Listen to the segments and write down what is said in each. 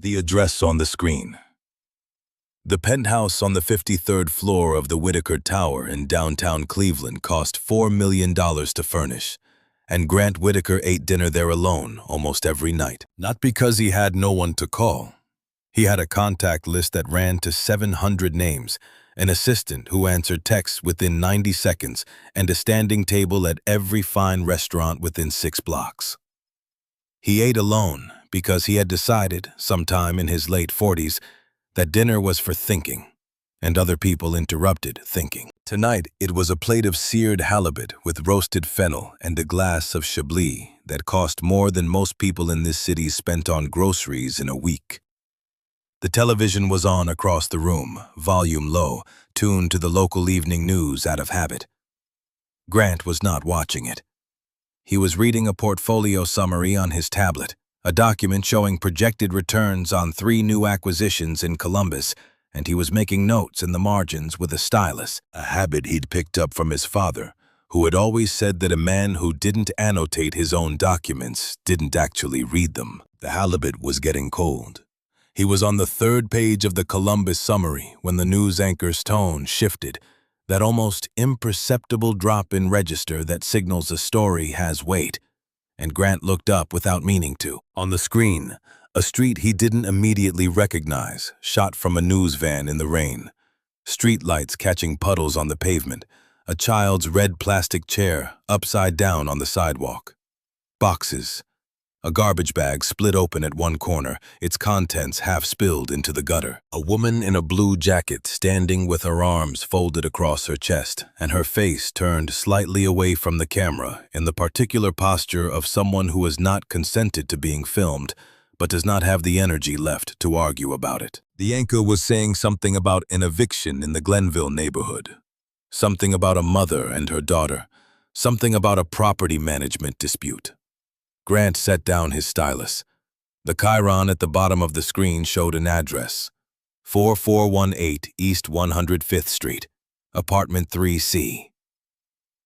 The address on the screen. The penthouse on the 53rd floor of the Whitaker Tower in downtown Cleveland cost $4 million to furnish, and Grant Whitaker ate dinner there alone almost every night. Not because he had no one to call. He had a contact list that ran to 700 names, an assistant who answered texts within 90 seconds, and a standing table at every fine restaurant within 6 blocks. He ate alone because he had decided, sometime in his late 40s, that dinner was for thinking, and other people interrupted thinking. Tonight, it was a plate of seared halibut with roasted fennel and a glass of Chablis that cost more than most people in this city spent on groceries in a week. The television was on across the room, volume low, tuned to the local evening news out of habit. Grant was not watching it. He was reading a portfolio summary on his tablet, a document showing projected returns on 3 new acquisitions in Columbus, and he was making notes in the margins with a stylus, a habit he'd picked up from his father, who had always said that a man who didn't annotate his own documents didn't actually read them. The halibut was getting cold. He was on the 3rd page of the Columbus summary when the news anchor's tone shifted, that almost imperceptible drop in register that signals a story has weight, and Grant looked up without meaning to. On the screen, a street he didn't immediately recognize, shot from a news van in the rain. Street lights catching puddles on the pavement, a child's red plastic chair upside down on the sidewalk. Boxes. A garbage bag split open at one corner, its contents half spilled into the gutter. A woman in a blue jacket standing with her arms folded across her chest and her face turned slightly away from the camera in the particular posture of someone who has not consented to being filmed but does not have the energy left to argue about it. The anchor was saying something about an eviction in the Glenville neighborhood. Something about a mother and her daughter. Something about a property management dispute. Grant set down his stylus. The chyron at the bottom of the screen showed an address. 4418 East 105th Street, Apartment 3C.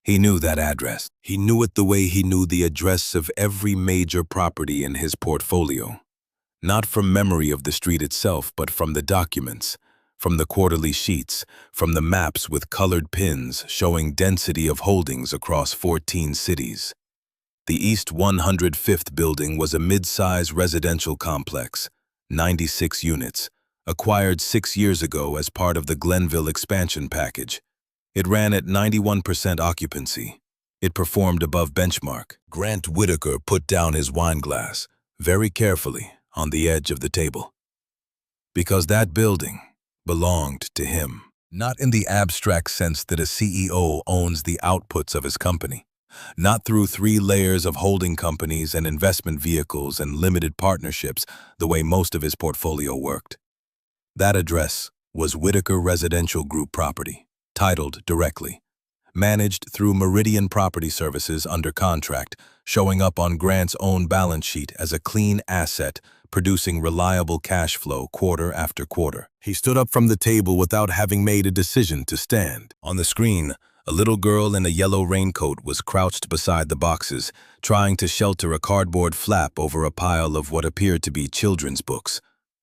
He knew that address. He knew it the way he knew the address of every major property in his portfolio. Not from memory of the street itself, but from the documents, from the quarterly sheets, from the maps with colored pins showing density of holdings across 14 cities. The East 105th building was a mid-size residential complex, 96 units, acquired 6 years ago as part of the Glenville expansion package. It ran at 91% occupancy. It performed above benchmark. Grant Whitaker put down his wine glass, very carefully, on the edge of the table. Because that building belonged to him. Not in the abstract sense that a CEO owns the outputs of his company. Not through 3 layers of holding companies and investment vehicles and limited partnerships the way most of his portfolio worked. That address was Whitaker Residential Group property, titled directly, managed through Meridian Property Services under contract, showing up on Grant's own balance sheet as a clean asset, producing reliable cash flow quarter after quarter. He stood up from the table without having made a decision to stand. On the screen, a little girl in a yellow raincoat was crouched beside the boxes, trying to shelter a cardboard flap over a pile of what appeared to be children's books,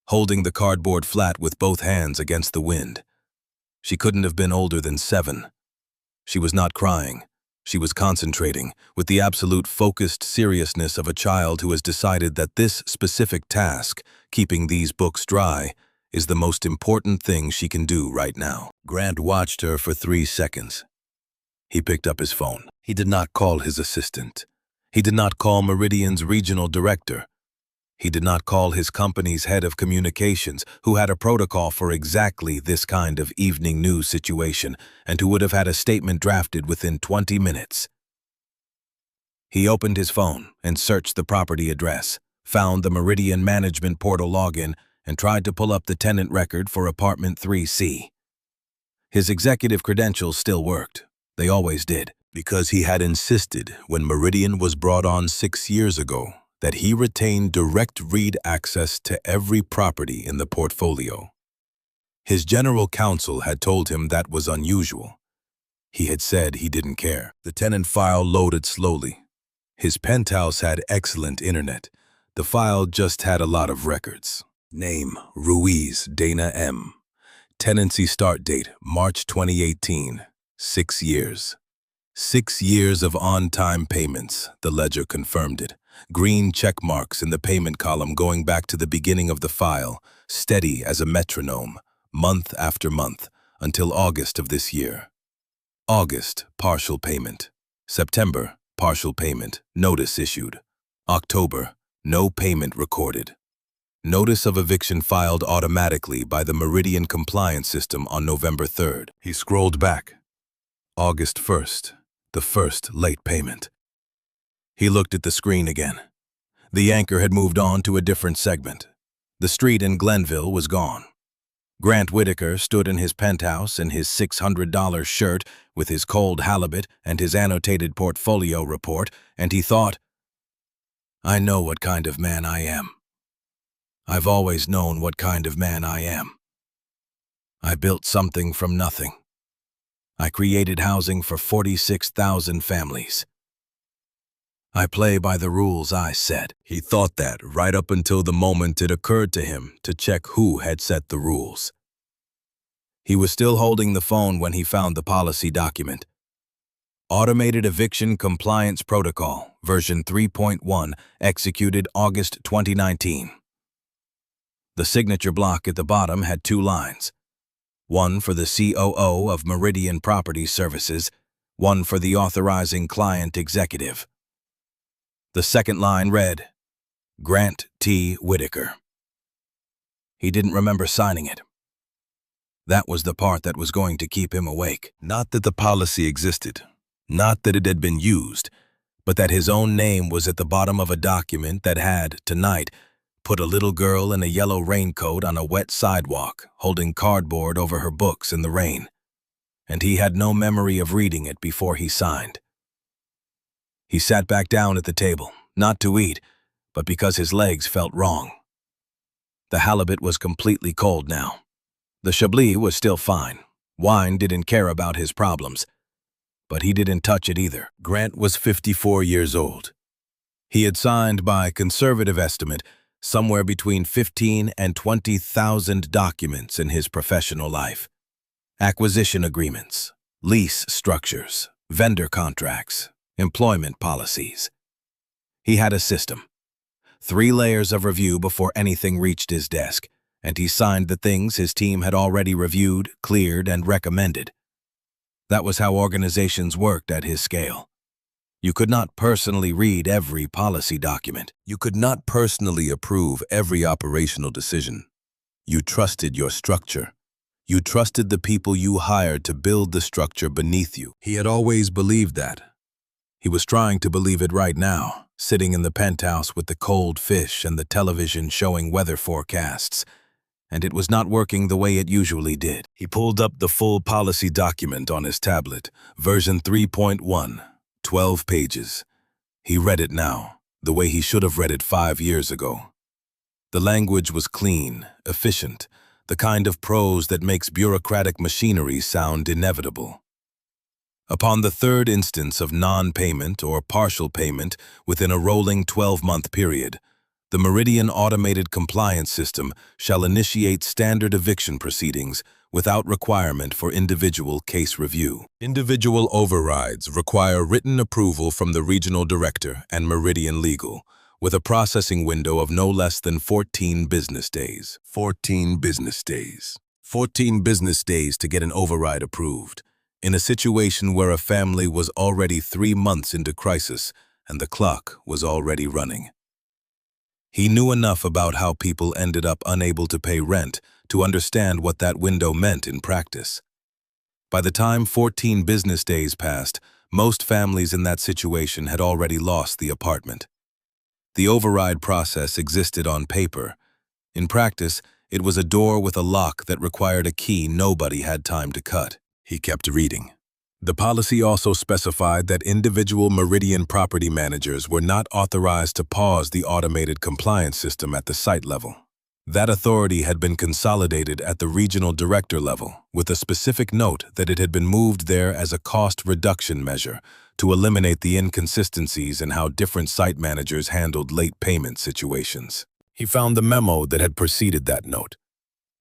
holding the cardboard flat with both hands against the wind. She couldn't have been older than 7. She was not crying. She was concentrating, with the absolute focused seriousness of a child who has decided that this specific task, keeping these books dry, is the most important thing she can do right now. Grant watched her for 3 seconds. He picked up his phone. He did not call his assistant. He did not call Meridian's regional director. He did not call his company's head of communications, who had a protocol for exactly this kind of evening news situation and who would have had a statement drafted within 20 minutes. He opened his phone and searched the property address, found the Meridian Management Portal login, and tried to pull up the tenant record for Apartment 3C. His executive credentials still worked. They always did, because he had insisted when Meridian was brought on 6 years ago that he retained direct read access to every property in the portfolio. His general counsel had told him that was unusual. He had said he didn't care. The tenant file loaded slowly. His penthouse had excellent internet. The file just had a lot of records. Name, Ruiz Dana M. Tenancy start date, March 2018. 6 years. 6 years of on-time payments, the ledger confirmed it. Green check marks in the payment column going back to the beginning of the file, steady as a metronome, month after month, until August of this year. August, partial payment. September, partial payment, notice issued. October, no payment recorded. Notice of eviction filed automatically by the Meridian compliance system on November 3rd. He scrolled back. August 1st, the first late payment. He looked at the screen again. The anchor had moved on to a different segment. The street in Glenville was gone. Grant Whitaker stood in his penthouse in his $600 shirt with his cold halibut and his annotated portfolio report, and he thought, I know what kind of man I am. I've always known what kind of man I am. I built something from nothing. I created housing for 46,000 families. I play by the rules I set. He thought that right up until the moment it occurred to him to check who had set the rules. He was still holding the phone when he found the policy document. Automated Eviction Compliance Protocol, version 3.1, executed August 2019. The signature block at the bottom had 2 lines. One for the COO of Meridian Property Services, one for the authorizing client executive. The second line read, Grant T. Whitaker. He didn't remember signing it. That was the part that was going to keep him awake. Not that the policy existed, not that it had been used, but that his own name was at the bottom of a document that had, tonight, put a little girl in a yellow raincoat on a wet sidewalk, holding cardboard over her books in the rain. And he had no memory of reading it before he signed. He sat back down at the table, not to eat, but because his legs felt wrong. The halibut was completely cold now. The Chablis was still fine. Wine didn't care about his problems. But he didn't touch it either. Grant was 54 years old. He had signed, by conservative estimate, somewhere between 15 and 20,000 documents in his professional life. Acquisition agreements, lease structures, vendor contracts, employment policies. He had a system. 3 layers of review before anything reached his desk, and he signed the things his team had already reviewed, cleared, and recommended. That was how organizations worked at his scale. You could not personally read every policy document. You could not personally approve every operational decision. You trusted your structure. You trusted the people you hired to build the structure beneath you. He had always believed that. He was trying to believe it right now, sitting in the penthouse with the cold fish and the television showing weather forecasts. And it was not working the way it usually did. He pulled up the full policy document on his tablet, version 3.1. 12 pages. He read it now, the way he should have read it 5 years ago. The language was clean, efficient, the kind of prose that makes bureaucratic machinery sound inevitable. Upon the 3rd instance of non-payment or partial payment within a rolling 12-month period, the Meridian Automated Compliance System shall initiate standard eviction proceedings without requirement for individual case review. Individual overrides require written approval from the regional director and Meridian Legal, with a processing window of no less than 14 business days. 14 business days. 14 business days to get an override approved, in a situation where a family was already 3 months into crisis and the clock was already running. He knew enough about how people ended up unable to pay rent to understand what that window meant in practice. By the time 14 business days passed, most families in that situation had already lost the apartment. The override process existed on paper. In practice, it was a door with a lock that required a key nobody had time to cut. He kept reading. The policy also specified that individual Meridian property managers were not authorized to pause the automated compliance system at the site level. That authority had been consolidated at the regional director level, with a specific note that it had been moved there as a cost reduction measure to eliminate the inconsistencies in how different site managers handled late payment situations. He found the memo that had preceded that note.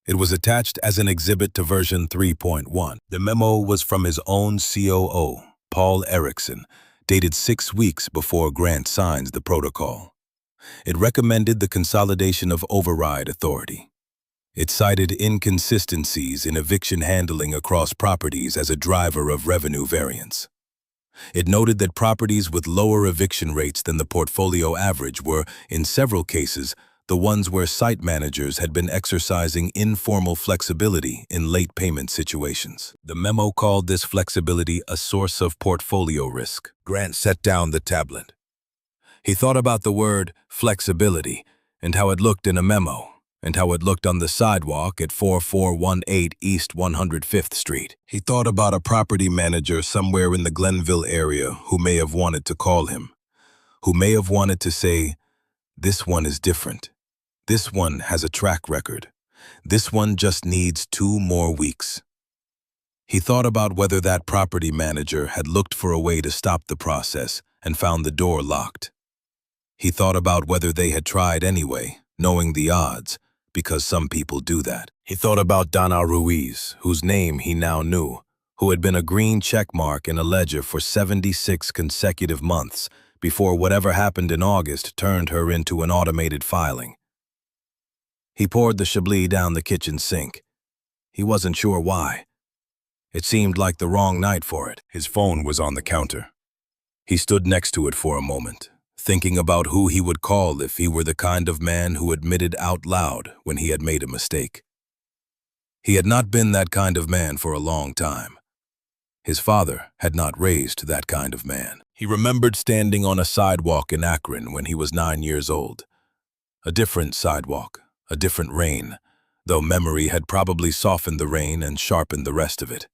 It was attached as an exhibit to version 3.1. The memo was from his own COO, Paul Erickson, dated 6 weeks before Grant signs the protocol. It recommended the consolidation of override authority. It cited inconsistencies in eviction handling across properties as a driver of revenue variance. It noted that properties with lower eviction rates than the portfolio average were, in several cases, the ones where site managers had been exercising informal flexibility in late payment situations. The memo called this flexibility a source of portfolio risk. Grant set down the tablet. He thought about the word flexibility and how it looked in a memo, and how it looked on the sidewalk at 4418 East 105th Street. He thought about a property manager somewhere in the Glenville area who may have wanted to call him, who may have wanted to say, "This one is different. This one has a track record. This one just needs 2 more weeks." He thought about whether that property manager had looked for a way to stop the process and found the door locked. He thought about whether they had tried anyway, knowing the odds, because some people do that. He thought about Donna Ruiz, whose name he now knew, who had been a green checkmark in a ledger for 76 consecutive months before whatever happened in August turned her into an automated filing. He poured the Chablis down the kitchen sink. He wasn't sure why. It seemed like the wrong night for it. His phone was on the counter. He stood next to it for a moment, thinking about who he would call if he were the kind of man who admitted out loud when he had made a mistake. He had not been that kind of man for a long time. His father had not raised that kind of man. He remembered standing on a sidewalk in Akron when he was 9 years old. A different sidewalk, a different rain, though memory had probably softened the rain and sharpened the rest of it.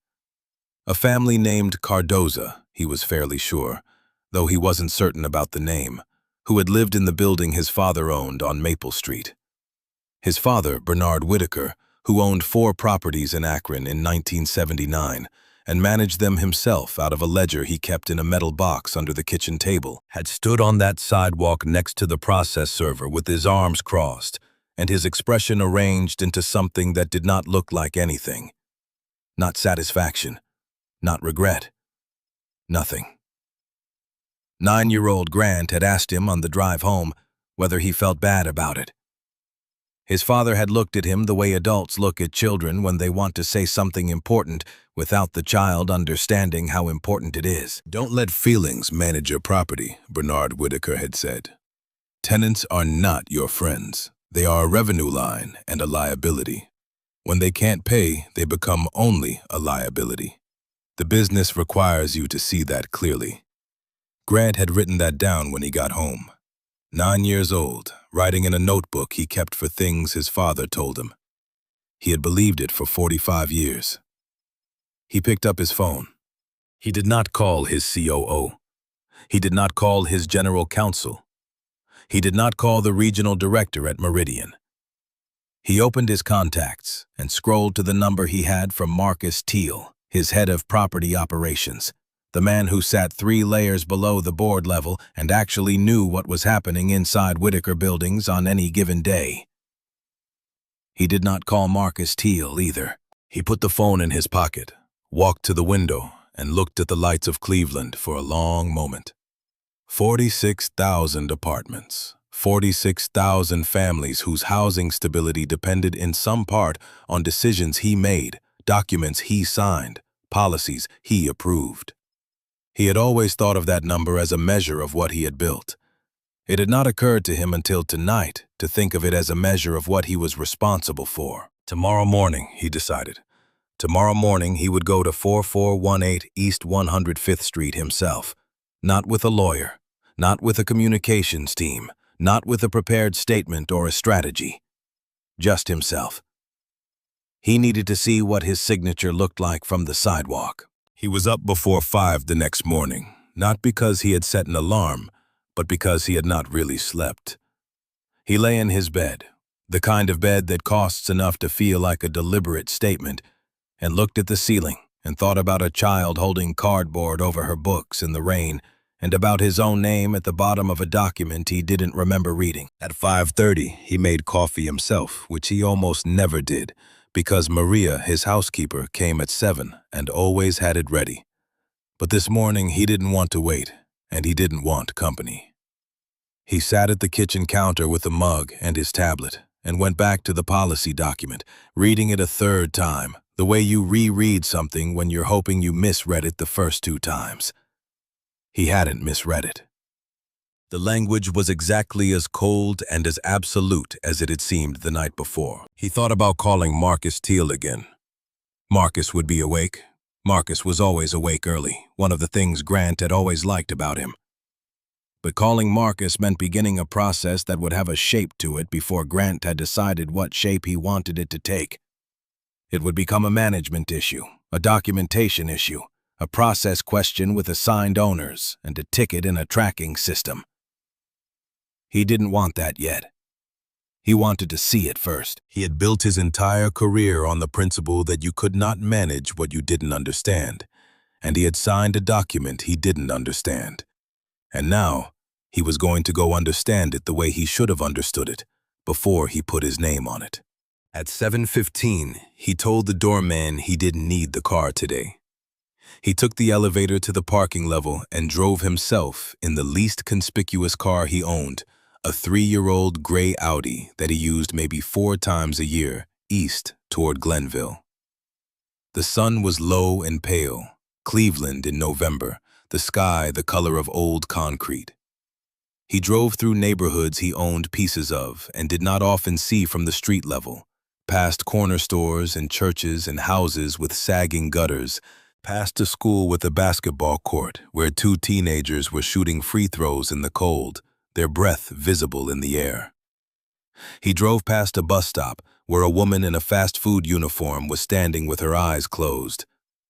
A family named Cardoza, he was fairly sure, though he wasn't certain about the name, who had lived in the building his father owned on Maple Street. His father, Bernard Whitaker, who owned 4 properties in Akron in 1979 and managed them himself out of a ledger he kept in a metal box under the kitchen table, had stood on that sidewalk next to the process server with his arms crossed and his expression arranged into something that did not look like anything. Not satisfaction, not regret, nothing. 9-year-old Grant had asked him on the drive home whether he felt bad about it. His father had looked at him the way adults look at children when they want to say something important without the child understanding how important it is. "Don't let feelings manage your property," Bernard Whitaker had said. "Tenants are not your friends. They are a revenue line and a liability. When they can't pay, they become only a liability. The business requires you to see that clearly." Grant had written that down when he got home. 9 years old, writing in a notebook he kept for things his father told him. He had believed it for 45 years. He picked up his phone. He did not call his COO. He did not call his general counsel. He did not call the regional director at Meridian. He opened his contacts and scrolled to the number he had from Marcus Teal, his head of property operations, the man who sat 3 layers below the board level and actually knew what was happening inside Whitaker buildings on any given day. He did not call Marcus Teal either. He put the phone in his pocket, walked to the window, and looked at the lights of Cleveland for a long moment. 46,000 apartments, 46,000 families whose housing stability depended in some part on decisions he made, documents he signed, policies he approved. He had always thought of that number as a measure of what he had built. It had not occurred to him until tonight to think of it as a measure of what he was responsible for. Tomorrow morning, he decided. Tomorrow morning he would go to 4418 East 105th Street himself. Not with a lawyer, not with a communications team, not with a prepared statement or a strategy. Just himself. He needed to see what his signature looked like from the sidewalk. He was up before 5 the next morning, not because he had set an alarm, but because he had not really slept. He lay in his bed, the kind of bed that costs enough to feel like a deliberate statement, and looked at the ceiling and thought about a child holding cardboard over her books in the rain and about his own name at the bottom of a document he didn't remember reading. At 5:30, he made coffee himself, which he almost never did, because Maria, his housekeeper, came at 7 and always had it ready. But this morning he didn't want to wait, and he didn't want company. He sat at the kitchen counter with a mug and his tablet, and went back to the policy document, reading it a third time, the way you reread something when you're hoping you misread it the first 2 times. He hadn't misread it. The language was exactly as cold and as absolute as it had seemed the night before. He thought about calling Marcus Teal again. Marcus would be awake. Marcus was always awake early, one of the things Grant had always liked about him. But calling Marcus meant beginning a process that would have a shape to it before Grant had decided what shape he wanted it to take. It would become a management issue, a documentation issue, a process question with assigned owners, and a ticket in a tracking system. He didn't want that yet. He wanted to see it first. He had built his entire career on the principle that you could not manage what you didn't understand, and he had signed a document he didn't understand. And now, he was going to go understand it the way he should have understood it, before he put his name on it. At 7:15, he told the doorman he didn't need the car today. He took the elevator to the parking level and drove himself in the least conspicuous car he owned, a 3-year-old gray Audi that he used maybe 4 times a year, east toward Glenville. The sun was low and pale, Cleveland in November, the sky the color of old concrete. He drove through neighborhoods he owned pieces of and did not often see from the street level, past corner stores and churches and houses with sagging gutters, past a school with a basketball court where 2 teenagers were shooting free throws in the cold, their breath visible in the air. He drove past a bus stop where a woman in a fast food uniform was standing with her eyes closed,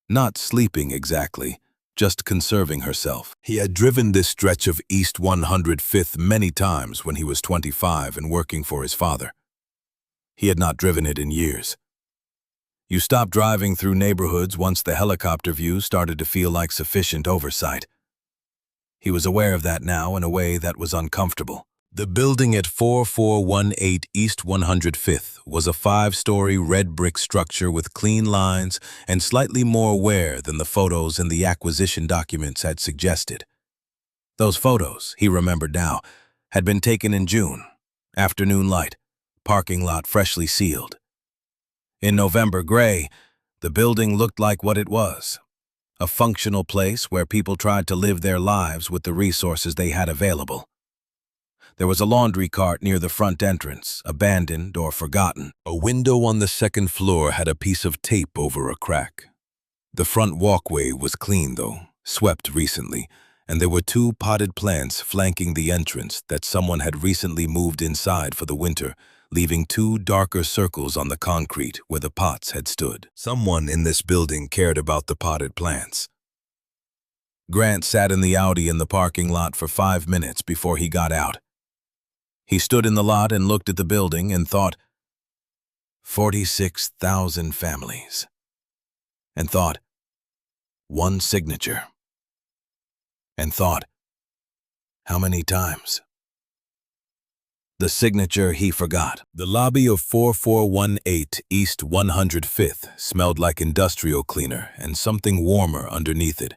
not sleeping exactly, just conserving herself. He had driven this stretch of East 105th many times when he was 25 and working for his father. He had not driven it in years. You stopped driving through neighborhoods once the helicopter view started to feel like sufficient oversight. He was aware of that now in a way that was uncomfortable. The building at 4418 East 105th was a 5-story red brick structure with clean lines and slightly more wear than the photos in the acquisition documents had suggested. Those photos, he remembered now, had been taken in June, afternoon light, parking lot freshly sealed. In November gray, the building looked like what it was, a functional place where people tried to live their lives with the resources they had available. There was a laundry cart near the front entrance, abandoned or forgotten. A window on the second floor had a piece of tape over a crack. The front walkway was clean, though, swept recently, and there were 2 potted plants flanking the entrance that someone had recently moved inside for the winter, leaving 2 darker circles on the concrete where the pots had stood. Someone in this building cared about the potted plants. Grant sat in the Audi in the parking lot for 5 minutes before he got out. He stood in the lot and looked at the building and thought, 46,000 families. And thought, 1 signature. And thought, how many times? The signature he forgot. The lobby of 4418 East 105th smelled like industrial cleaner and something warmer underneath it.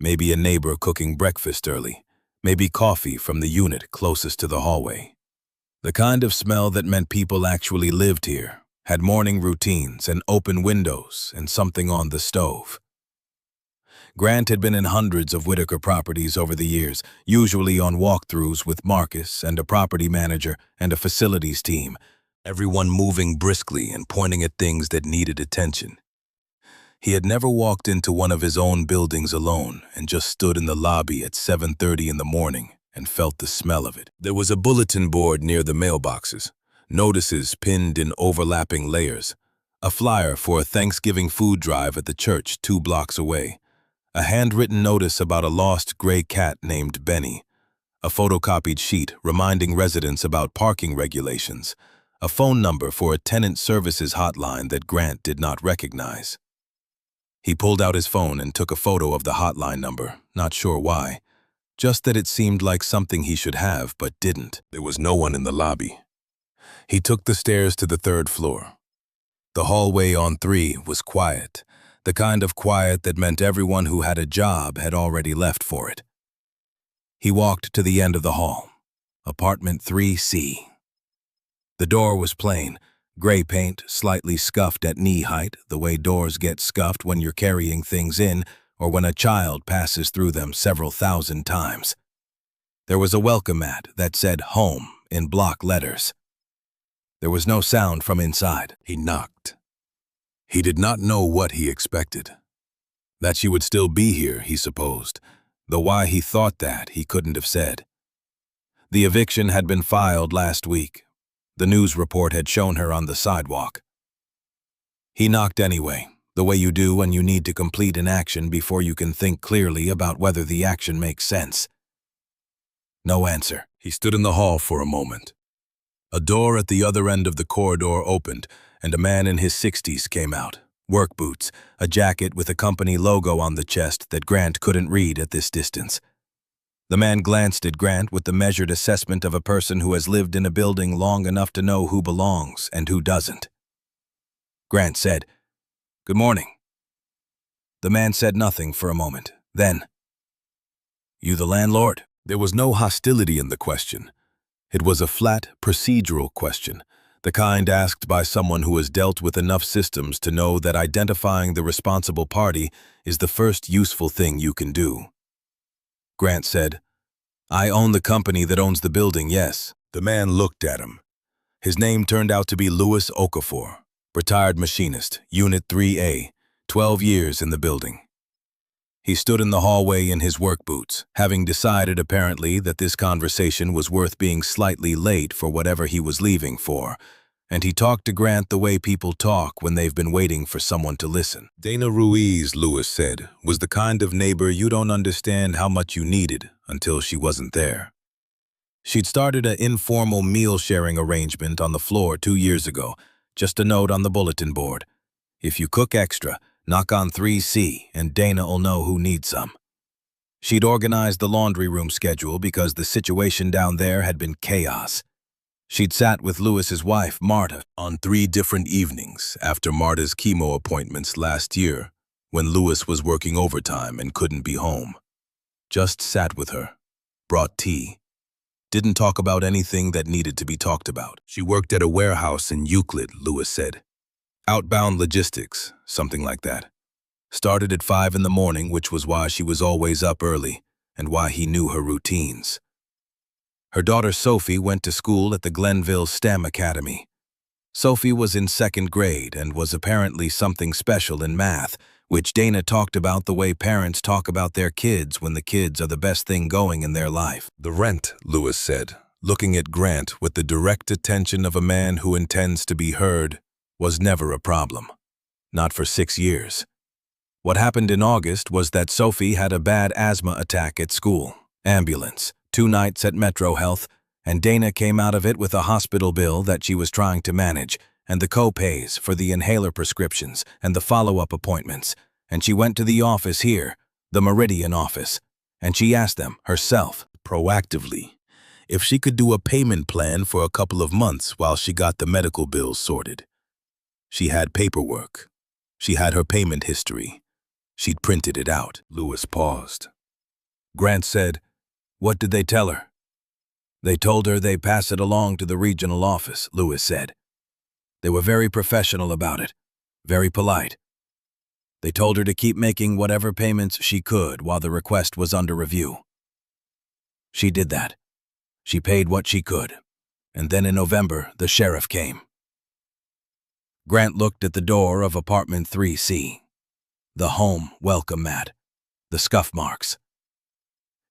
Maybe a neighbor cooking breakfast early. Maybe coffee from the unit closest to the hallway. The kind of smell that meant people actually lived here, had morning routines and open windows and something on the stove. Grant had been in hundreds of Whitaker properties over the years, usually on walkthroughs with Marcus and a property manager and a facilities team, everyone moving briskly and pointing at things that needed attention. He had never walked into one of his own buildings alone and just stood in the lobby at 7:30 in the morning and felt the smell of it. There was a bulletin board near the mailboxes, notices pinned in overlapping layers, a flyer for a Thanksgiving food drive at the church 2 blocks away, a handwritten notice about a lost gray cat named Benny, a photocopied sheet reminding residents about parking regulations, a phone number for a tenant services hotline that Grant did not recognize. He pulled out his phone and took a photo of the hotline number, not sure why, just that it seemed like something he should have but didn't. There was no one in the lobby. He took the stairs to the third floor. The hallway on 3 was quiet, the kind of quiet that meant everyone who had a job had already left for it. He walked to the end of the hall, apartment 3C. The door was plain, gray paint, slightly scuffed at knee height, the way doors get scuffed when you're carrying things in or when a child passes through them several thousand times. There was a welcome mat that said "Home" in block letters. There was no sound from inside. He knocked. He did not know what he expected. That she would still be here, he supposed, though why he thought that he couldn't have said. The eviction had been filed last week. The news report had shown her on the sidewalk. He knocked anyway, the way you do when you need to complete an action before you can think clearly about whether the action makes sense. No answer. He stood in the hall for a moment. A door at the other end of the corridor opened, and a man in his 60s came out. Work boots, a jacket with a company logo on the chest that Grant couldn't read at this distance. The man glanced at Grant with the measured assessment of a person who has lived in a building long enough to know who belongs and who doesn't. Grant said, "Good morning." The man said nothing for a moment. Then, "You the landlord?" There was no hostility in the question. It was a flat, procedural question, the kind asked by someone who has dealt with enough systems to know that identifying the responsible party is the first useful thing you can do. Grant said, "I own the company that owns the building, yes." The man looked at him. His name turned out to be Louis Okafor, retired machinist, Unit 3A, 12 years in the building. He stood in the hallway in his work boots, having decided apparently that this conversation was worth being slightly late for whatever he was leaving for, and he talked to Grant the way people talk when they've been waiting for someone to listen. Dana Ruiz, Louis said, was the kind of neighbor you don't understand how much you needed until she wasn't there. She'd started an informal meal-sharing arrangement on the floor 2 years ago, just a note on the bulletin board. If you cook extra, knock on 3C and Dana'll know who needs some. She'd organized the laundry room schedule because the situation down there had been chaos. She'd sat with Louis's wife, Marta, on 3 different evenings after Marta's chemo appointments last year when Louis was working overtime and couldn't be home. Just sat with her, brought tea. Didn't talk about anything that needed to be talked about. She worked at a warehouse in Euclid, Louis said. Outbound logistics, something like that. Started at 5 in the morning, which was why she was always up early and why he knew her routines. Her daughter Sophie went to school at the Glenville STEM Academy. Sophie was in 2nd grade and was apparently something special in math, which Dana talked about the way parents talk about their kids when the kids are the best thing going in their life. The rent, Louis said, looking at Grant with the direct attention of a man who intends to be heard, was never a problem. Not for 6 years. What happened in August was that Sophie had a bad asthma attack at school, ambulance, 2 nights at Metro Health, and Dana came out of it with a hospital bill that she was trying to manage, and the co-pays for the inhaler prescriptions and the follow-up appointments, and she went to the office here, the Meridian office, and she asked them, herself, proactively, if she could do a payment plan for a couple of months while she got the medical bills sorted. She had paperwork. She had her payment history. She'd printed it out. Louis paused. Grant said, "What did they tell her?" "They told her they pass it along to the regional office," Louis said. "They were very professional about it, very polite. They told her to keep making whatever payments she could while the request was under review. She did that. She paid what she could. And then in November, the sheriff came." Grant looked at the door of apartment 3C. The home welcome mat. The scuff marks.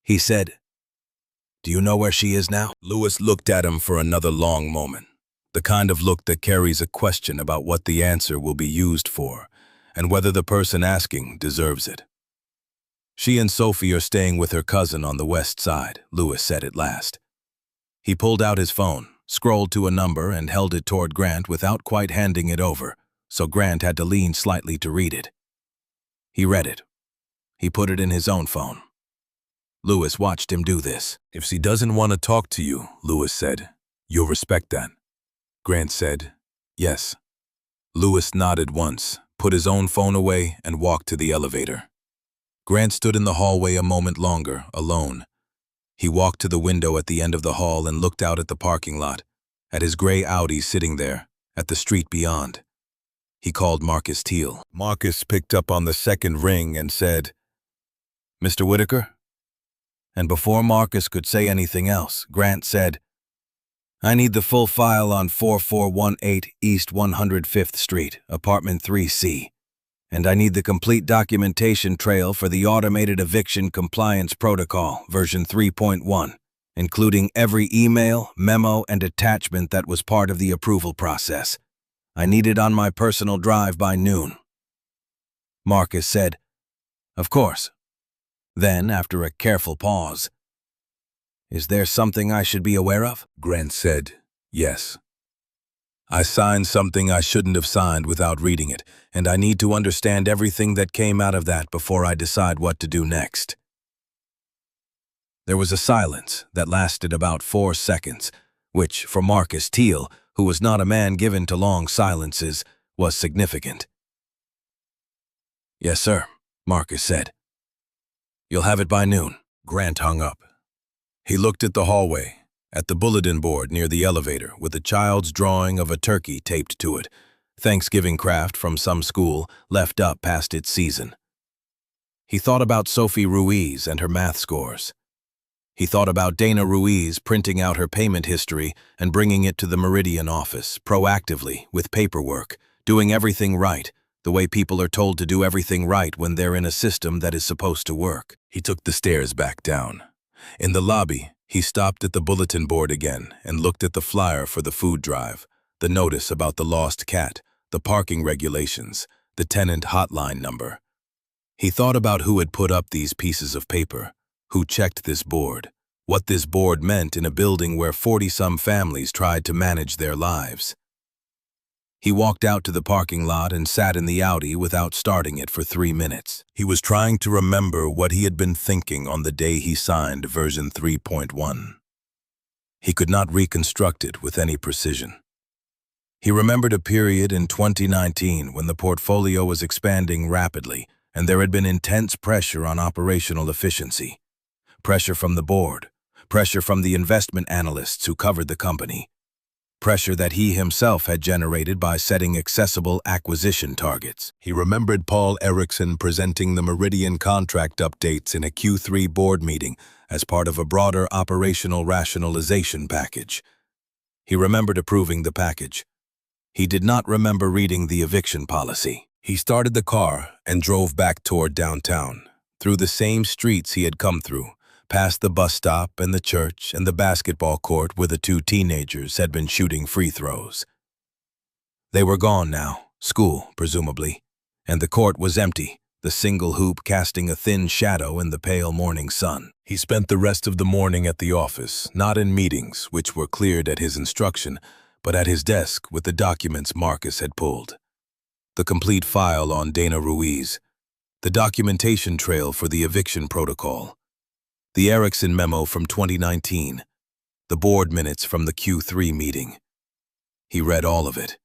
He said, "Do you know where she is now?" Louis looked at him for another long moment, the kind of look that carries a question about what the answer will be used for and whether the person asking deserves it. "She and Sophie are staying with her cousin on the west side," Louis said at last. He pulled out his phone, scrolled to a number and held it toward Grant without quite handing it over, so Grant had to lean slightly to read it. He read it. He put it in his own phone. Lewis watched him do this. "If she doesn't want to talk to you," Lewis said, "you'll respect that." Grant said, "Yes." Lewis nodded once, put his own phone away, and walked to the elevator. Grant stood in the hallway a moment longer, alone. He walked to the window at the end of the hall and looked out at the parking lot, at his gray Audi sitting there, at the street beyond. He called Marcus Teal. Marcus picked up on the second ring and said, "Mr. Whitaker?" And before Marcus could say anything else, Grant said, "I need the full file on 4418 East 105th Street, apartment 3C. And I need the complete documentation trail for the Automated Eviction Compliance Protocol, version 3.1, including every email, memo, and attachment that was part of the approval process. I need it on my personal drive by noon." Marcus said, "Of course." Then, after a careful pause, "Is there something I should be aware of?" Grant said, "Yes. I signed something I shouldn't have signed without reading it, and I need to understand everything that came out of that before I decide what to do next." There was a silence that lasted about 4 seconds, which, for Marcus Teal, who was not a man given to long silences, was significant. "Yes, sir," Marcus said. "You'll have it by noon." Grant hung up. He looked at the hallway, at the bulletin board near the elevator with a child's drawing of a turkey taped to it, Thanksgiving craft from some school left up past its season. He thought about Sophie Ruiz and her math scores. He thought about Dana Ruiz printing out her payment history and bringing it to the Meridian office, proactively, with paperwork, doing everything right, the way people are told to do everything right when they're in a system that is supposed to work. He took the stairs back down. In the lobby, he stopped at the bulletin board again and looked at the flyer for the food drive, the notice about the lost cat, the parking regulations, the tenant hotline number. He thought about who had put up these pieces of paper, who checked this board, what this board meant in a building where 40-some families tried to manage their lives. He walked out to the parking lot and sat in the Audi without starting it for 3 minutes. He was trying to remember what he had been thinking on the day he signed version 3.1. He could not reconstruct it with any precision. He remembered a period in 2019 when the portfolio was expanding rapidly and there had been intense pressure on operational efficiency. Pressure from the board, pressure from the investment analysts who covered the company, pressure that he himself had generated by setting accessible acquisition targets. He remembered Paul Erickson presenting the Meridian contract updates in a Q3 board meeting as part of a broader operational rationalization package. He remembered approving the package. He did not remember reading the eviction policy. He started the car and drove back toward downtown, through the same streets he had come through, past the bus stop and the church and the basketball court where the 2 teenagers had been shooting free throws. They were gone now, school, presumably, and the court was empty, the single hoop casting a thin shadow in the pale morning sun. He spent the rest of the morning at the office, not in meetings, which were cleared at his instruction, but at his desk with the documents Marcus had pulled. The complete file on Dana Ruiz, the documentation trail for the eviction protocol, the Erickson memo from 2019, the board minutes from the Q3 meeting. He read all of it.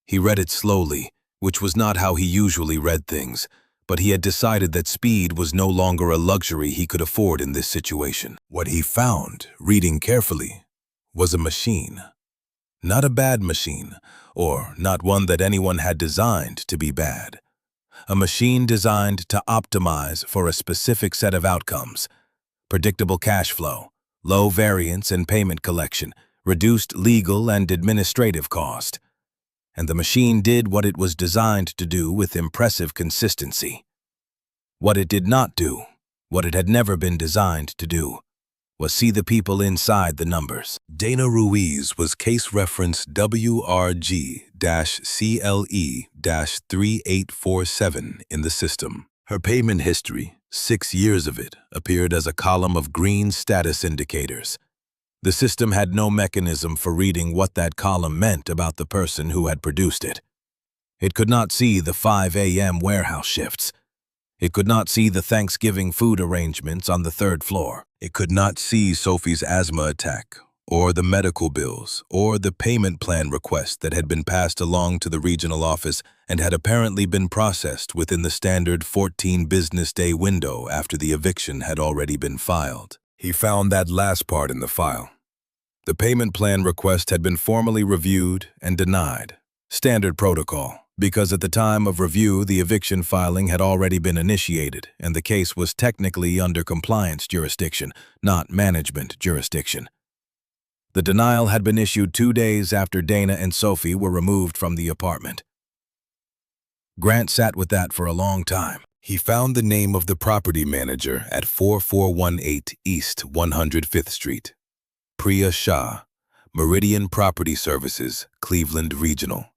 He read it slowly, which was not how he usually read things, but he had decided that speed was no longer a luxury he could afford in this situation. What he found, reading carefully, was a machine. Not a bad machine, or not one that anyone had designed to be bad. A machine designed to optimize for a specific set of outcomes: predictable cash flow, low variance and payment collection, reduced legal and administrative cost. And the machine did what it was designed to do with impressive consistency. What it did not do, what it had never been designed to do, was see the people inside the numbers. Dana Ruiz was case reference WRG-CLE-3847 in the system. Her payment history, 6 years of it, appeared as a column of green status indicators. The system had no mechanism for reading what that column meant about the person who had produced it. It could not see the 5 a.m. warehouse shifts. It could not see the Thanksgiving food arrangements on the third floor. It could not see Sophie's asthma attack, or the medical bills, or the payment plan request that had been passed along to the regional office and had apparently been processed within the standard 14 business day window after the eviction had already been filed. He found that last part in the file. The payment plan request had been formally reviewed and denied. Standard protocol, because at the time of review the eviction filing had already been initiated and the case was technically under compliance jurisdiction, not management jurisdiction. The denial had been issued 2 days after Dana and Sophie were removed from the apartment. Grant sat with that for a long time. He found the name of the property manager at 4418 East 105th Street. Priya Shah, Meridian Property Services, Cleveland Regional.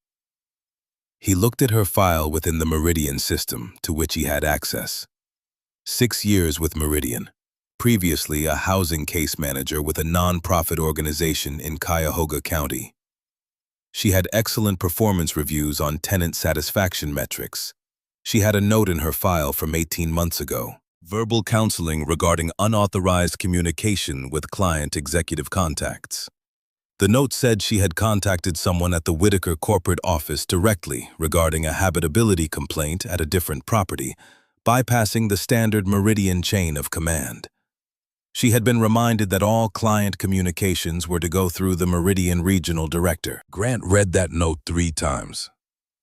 He looked at her file within the Meridian system to which he had access. 6 years with Meridian. Previously a housing case manager with a non-profit organization in Cuyahoga County. She had excellent performance reviews on tenant satisfaction metrics. She had a note in her file from 18 months ago. Verbal counseling regarding unauthorized communication with client executive contacts. The note said she had contacted someone at the Whitaker corporate office directly regarding a habitability complaint at a different property, bypassing the standard Meridian chain of command. She had been reminded that all client communications were to go through the Meridian regional director. Grant read that note 3 times.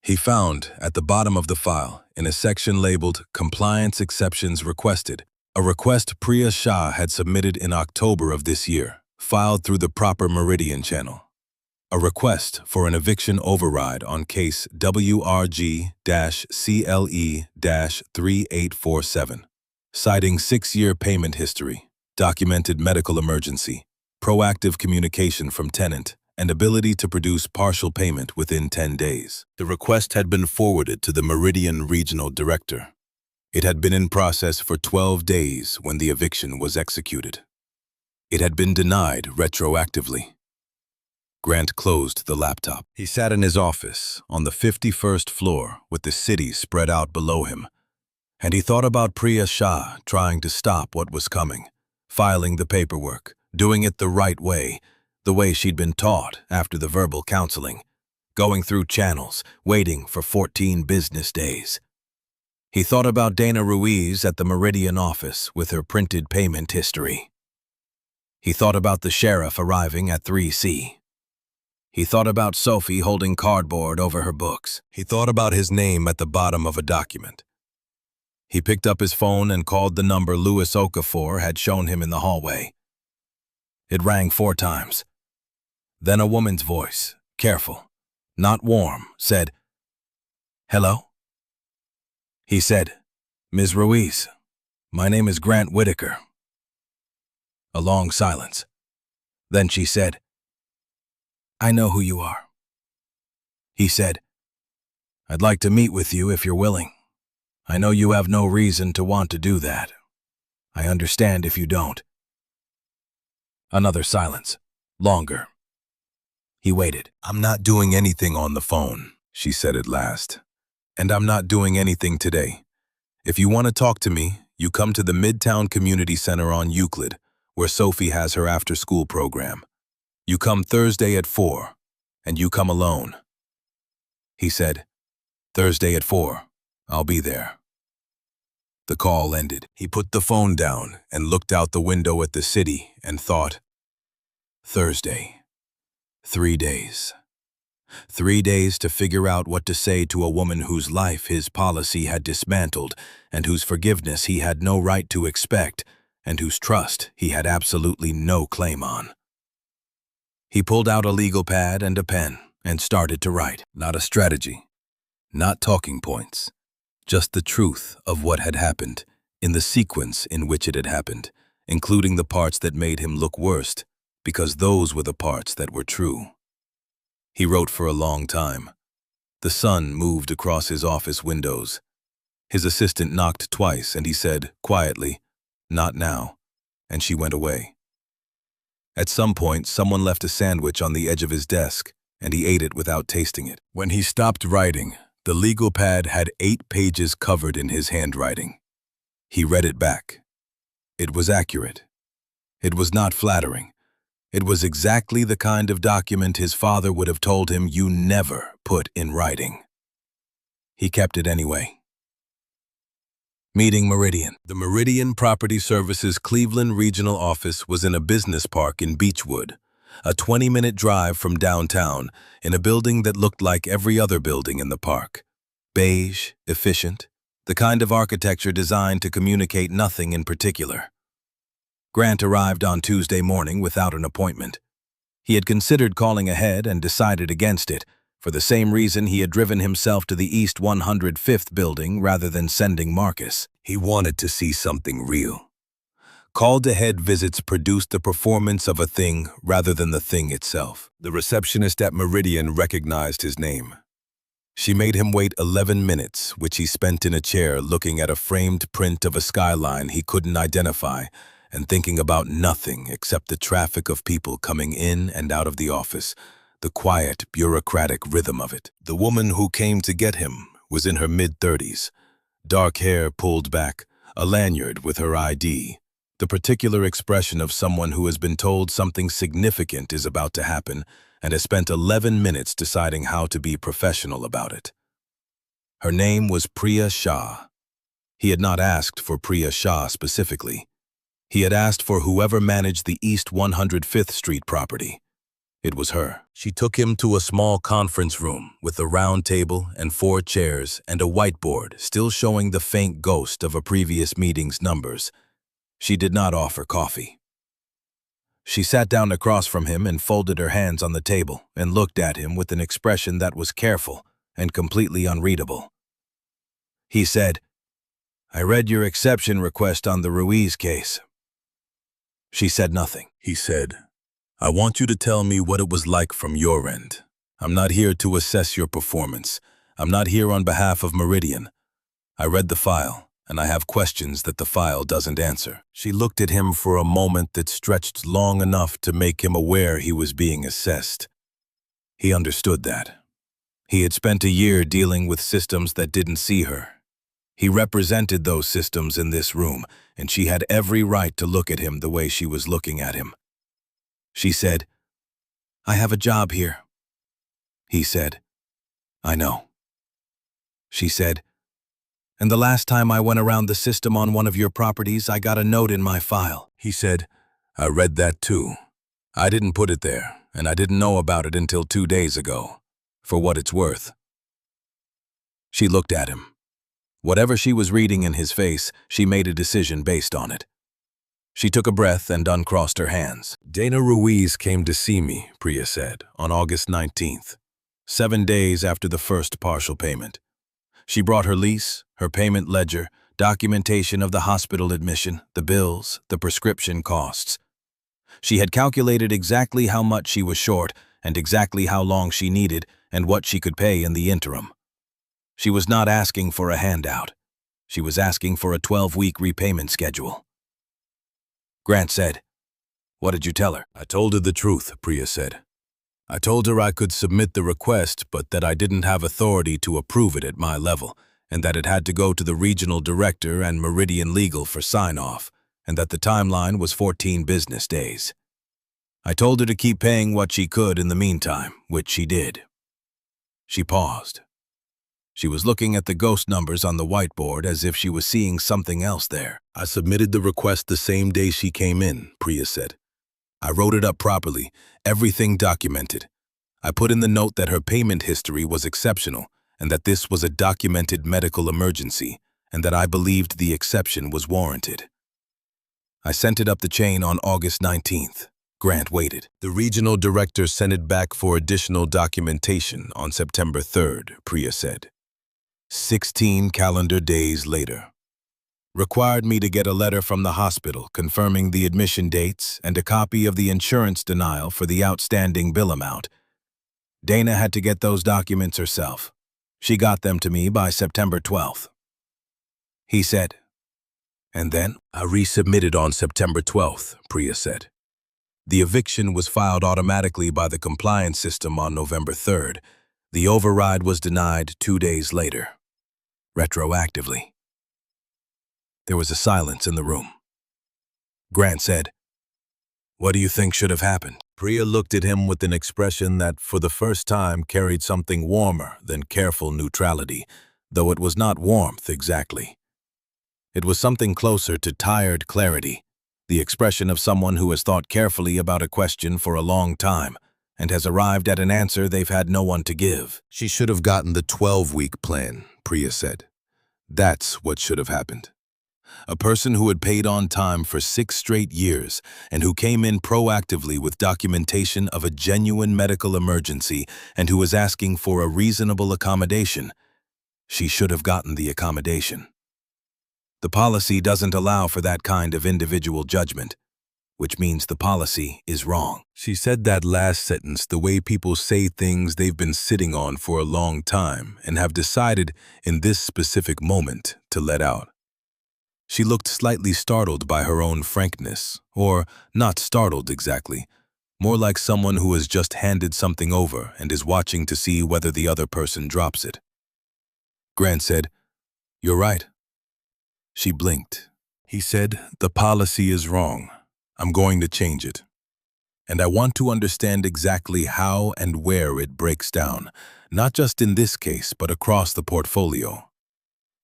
He found, at the bottom of the file, in a section labeled Compliance Exceptions Requested, a request Priya Shah had submitted in October of this year, filed through the proper Meridian channel. A request for an eviction override on case WRG-CLE-3847, citing 6-year payment history, documented medical emergency, proactive communication from tenant, and ability to produce partial payment within 10 days. The request had been forwarded to the Meridian Regional Director. It had been in process for 12 days when the eviction was executed. It had been denied retroactively. Grant closed the laptop. He sat in his office on the 51st floor with the city spread out below him, and he thought about Priya Shah trying to stop what was coming, filing the paperwork, doing it the right way, the way she'd been taught after the verbal counseling, going through channels, waiting for 14 business days. He thought about Dana Ruiz at the Meridian office with her printed payment history. He thought about the sheriff arriving at 3C. He thought about Sophie holding cardboard over her books. He thought about his name at the bottom of a document. He picked up his phone and called the number Louis Okafor had shown him in the hallway. It rang 4 times. Then a woman's voice, careful, not warm, said, "Hello?" He said, "Ms. Ruiz, my name is Grant Whitaker." A long silence. Then she said, "I know who you are." He said, "I'd like to meet with you if you're willing. I know you have no reason to want to do that. I understand if you don't." Another silence, longer. He waited. "I'm not doing anything on the phone," she said at last. "And I'm not doing anything today. If you want to talk to me, you come to the Midtown Community Center on Euclid, where Sophie has her after-school program. You come Thursday at 4, and you come alone." He said, "Thursday at 4, I'll be there." The call ended. He put the phone down and looked out the window at the city and thought, Thursday. 3 days. 3 days to figure out what to say to a woman whose life his policy had dismantled and whose forgiveness he had no right to expect and whose trust he had absolutely no claim on. He pulled out a legal pad and a pen and started to write. Not a strategy, not talking points, just the truth of what had happened in the sequence in which it had happened, including the parts that made him look worst, because those were the parts that were true. He wrote for a long time. The sun moved across his office windows. His assistant knocked twice and he said, quietly, "Not now," and she went away. At some point, someone left a sandwich on the edge of his desk, and he ate it without tasting it. When he stopped writing, the legal pad had 8 pages covered in his handwriting. He read it back. It was accurate. It was not flattering. It was exactly the kind of document his father would have told him you never put in writing. He kept it anyway. Meeting Meridian. The Meridian Property Services Cleveland Regional Office was in a business park in Beechwood, a 20-minute drive from downtown, in a building that looked like every other building in the park. Beige, efficient, the kind of architecture designed to communicate nothing in particular. Grant arrived on Tuesday morning without an appointment. He had considered calling ahead and decided against it, for the same reason he had driven himself to the East 105th building rather than sending Marcus. He wanted to see something real. Called-ahead visits produced the performance of a thing rather than the thing itself. The receptionist at Meridian recognized his name. She made him wait 11 minutes, which he spent in a chair looking at a framed print of a skyline he couldn't identify and thinking about nothing except the traffic of people coming in and out of the office, the quiet, bureaucratic rhythm of it. The woman who came to get him was in her mid-30s, dark hair pulled back, a lanyard with her ID, the particular expression of someone who has been told something significant is about to happen and has spent 11 minutes deciding how to be professional about it. Her name was Priya Shah. He had not asked for Priya Shah specifically. He had asked for whoever managed the East 105th Street property. It was her. She took him to a small conference room with a round table and 4 chairs and a whiteboard still showing the faint ghost of a previous meeting's numbers. She did not offer coffee. She sat down across from him and folded her hands on the table and looked at him with an expression that was careful and completely unreadable. He said, "I read your exception request on the Ruiz case." She said nothing. He said, "I want you to tell me what it was like from your end. I'm not here to assess your performance. I'm not here on behalf of Meridian. I read the file, and I have questions that the file doesn't answer." She looked at him for a moment that stretched long enough to make him aware he was being assessed. He understood that. He had spent a year dealing with systems that didn't see her. He represented those systems in this room, and she had every right to look at him the way she was looking at him. She said, "I have a job here." He said, "I know." She said, "And the last time I went around the system on one of your properties, I got a note in my file." He said, "I read that too. I didn't put it there, and I didn't know about it until 2 days ago, for what it's worth." She looked at him. Whatever she was reading in his face, she made a decision based on it. She took a breath and uncrossed her hands. "Dana Ruiz came to see me," Priya said, "on August 19th, 7 days after the first partial payment. She brought her lease, her payment ledger, documentation of the hospital admission, the bills, the prescription costs. She had calculated exactly how much she was short and exactly how long she needed and what she could pay in the interim. She was not asking for a handout. She was asking for a 12-week repayment schedule." Grant said, "What did you tell her?" "I told her the truth," Priya said. "I told her I could submit the request, but that I didn't have authority to approve it at my level, and that it had to go to the regional director and Meridian Legal for sign-off, and that the timeline was 14 business days. I told her to keep paying what she could in the meantime, which she did." She paused. She was looking at the ghost numbers on the whiteboard as if she was seeing something else there. "I submitted the request the same day she came in," Priya said. "I wrote it up properly, everything documented. I put in the note that her payment history was exceptional and that this was a documented medical emergency and that I believed the exception was warranted. I sent it up the chain on August 19th. Grant waited. "The regional director sent it back for additional documentation on September 3rd, Priya said. 16 calendar days later. Required me to get a letter from the hospital confirming the admission dates and a copy of the insurance denial for the outstanding bill amount. Dana had to get those documents herself. She got them to me by September 12th. He said, "And then?" "I resubmitted on September 12th, Priya said. The eviction was filed automatically by the compliance system on November 3rd. The override was denied 2 days later, retroactively." There was a silence in the room. Grant said, "What do you think should have happened?" Priya looked at him with an expression that for the first time carried something warmer than careful neutrality, though it was not warmth exactly. It was something closer to tired clarity, the expression of someone who has thought carefully about a question for a long time and has arrived at an answer they've had no one to give. "She should have gotten the 12-week plan," Priya said. "That's what should have happened. A person who had paid on time for 6 straight years and who came in proactively with documentation of a genuine medical emergency and who was asking for a reasonable accommodation. She should have gotten the accommodation. The policy doesn't allow for that kind of individual judgment, which means the policy is wrong." She said that last sentence the way people say things they've been sitting on for a long time and have decided in this specific moment to let out. She looked slightly startled by her own frankness, or not startled exactly, more like someone who has just handed something over and is watching to see whether the other person drops it. Grant said, "You're right." She blinked. He said, "The policy is wrong. I'm going to change it. And I want to understand exactly how and where it breaks down, not just in this case, but across the portfolio.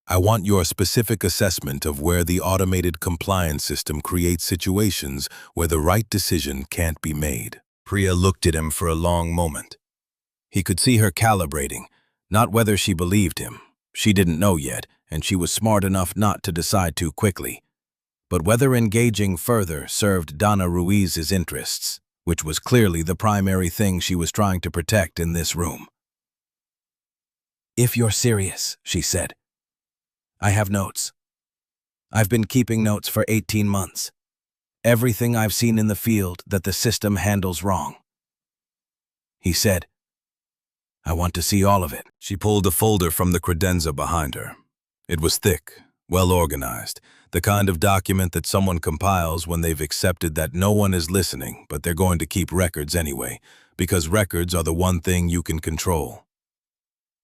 I want your specific assessment of where the automated compliance system creates situations where the right decision can't be made." Priya looked at him for a long moment. He could see her calibrating, not whether she believed him. She didn't know yet, and she was smart enough not to decide too quickly. But whether engaging further served Donna Ruiz's interests, which was clearly the primary thing she was trying to protect in this room. "If you're serious," she said, "I have notes. I've been keeping notes for 18 months. Everything I've seen in the field that the system handles wrong." He said, "I want to see all of it." She pulled a folder from the credenza behind her. It was thick, well organized, the kind of document that someone compiles when they've accepted that no one is listening, but they're going to keep records anyway, because records are the one thing you can control.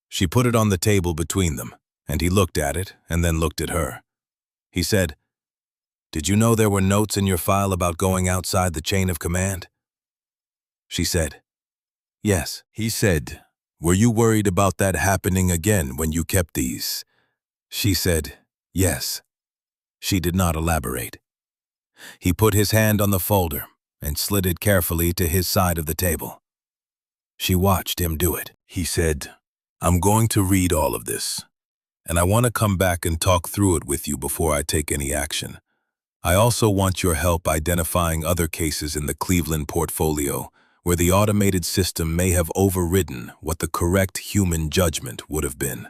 She put it on the table between them, and he looked at it and then looked at her. He said, "Did you know there were notes in your file about going outside the chain of command?" She said, "Yes." He said, "Were you worried about that happening again when you kept these?" She said, "Yes." She did not elaborate. He put his hand on the folder and slid it carefully to his side of the table. She watched him do it. He said, "I'm going to read all of this, and I want to come back and talk through it with you before I take any action. I also want your help identifying other cases in the Cleveland portfolio where the automated system may have overridden what the correct human judgment would have been."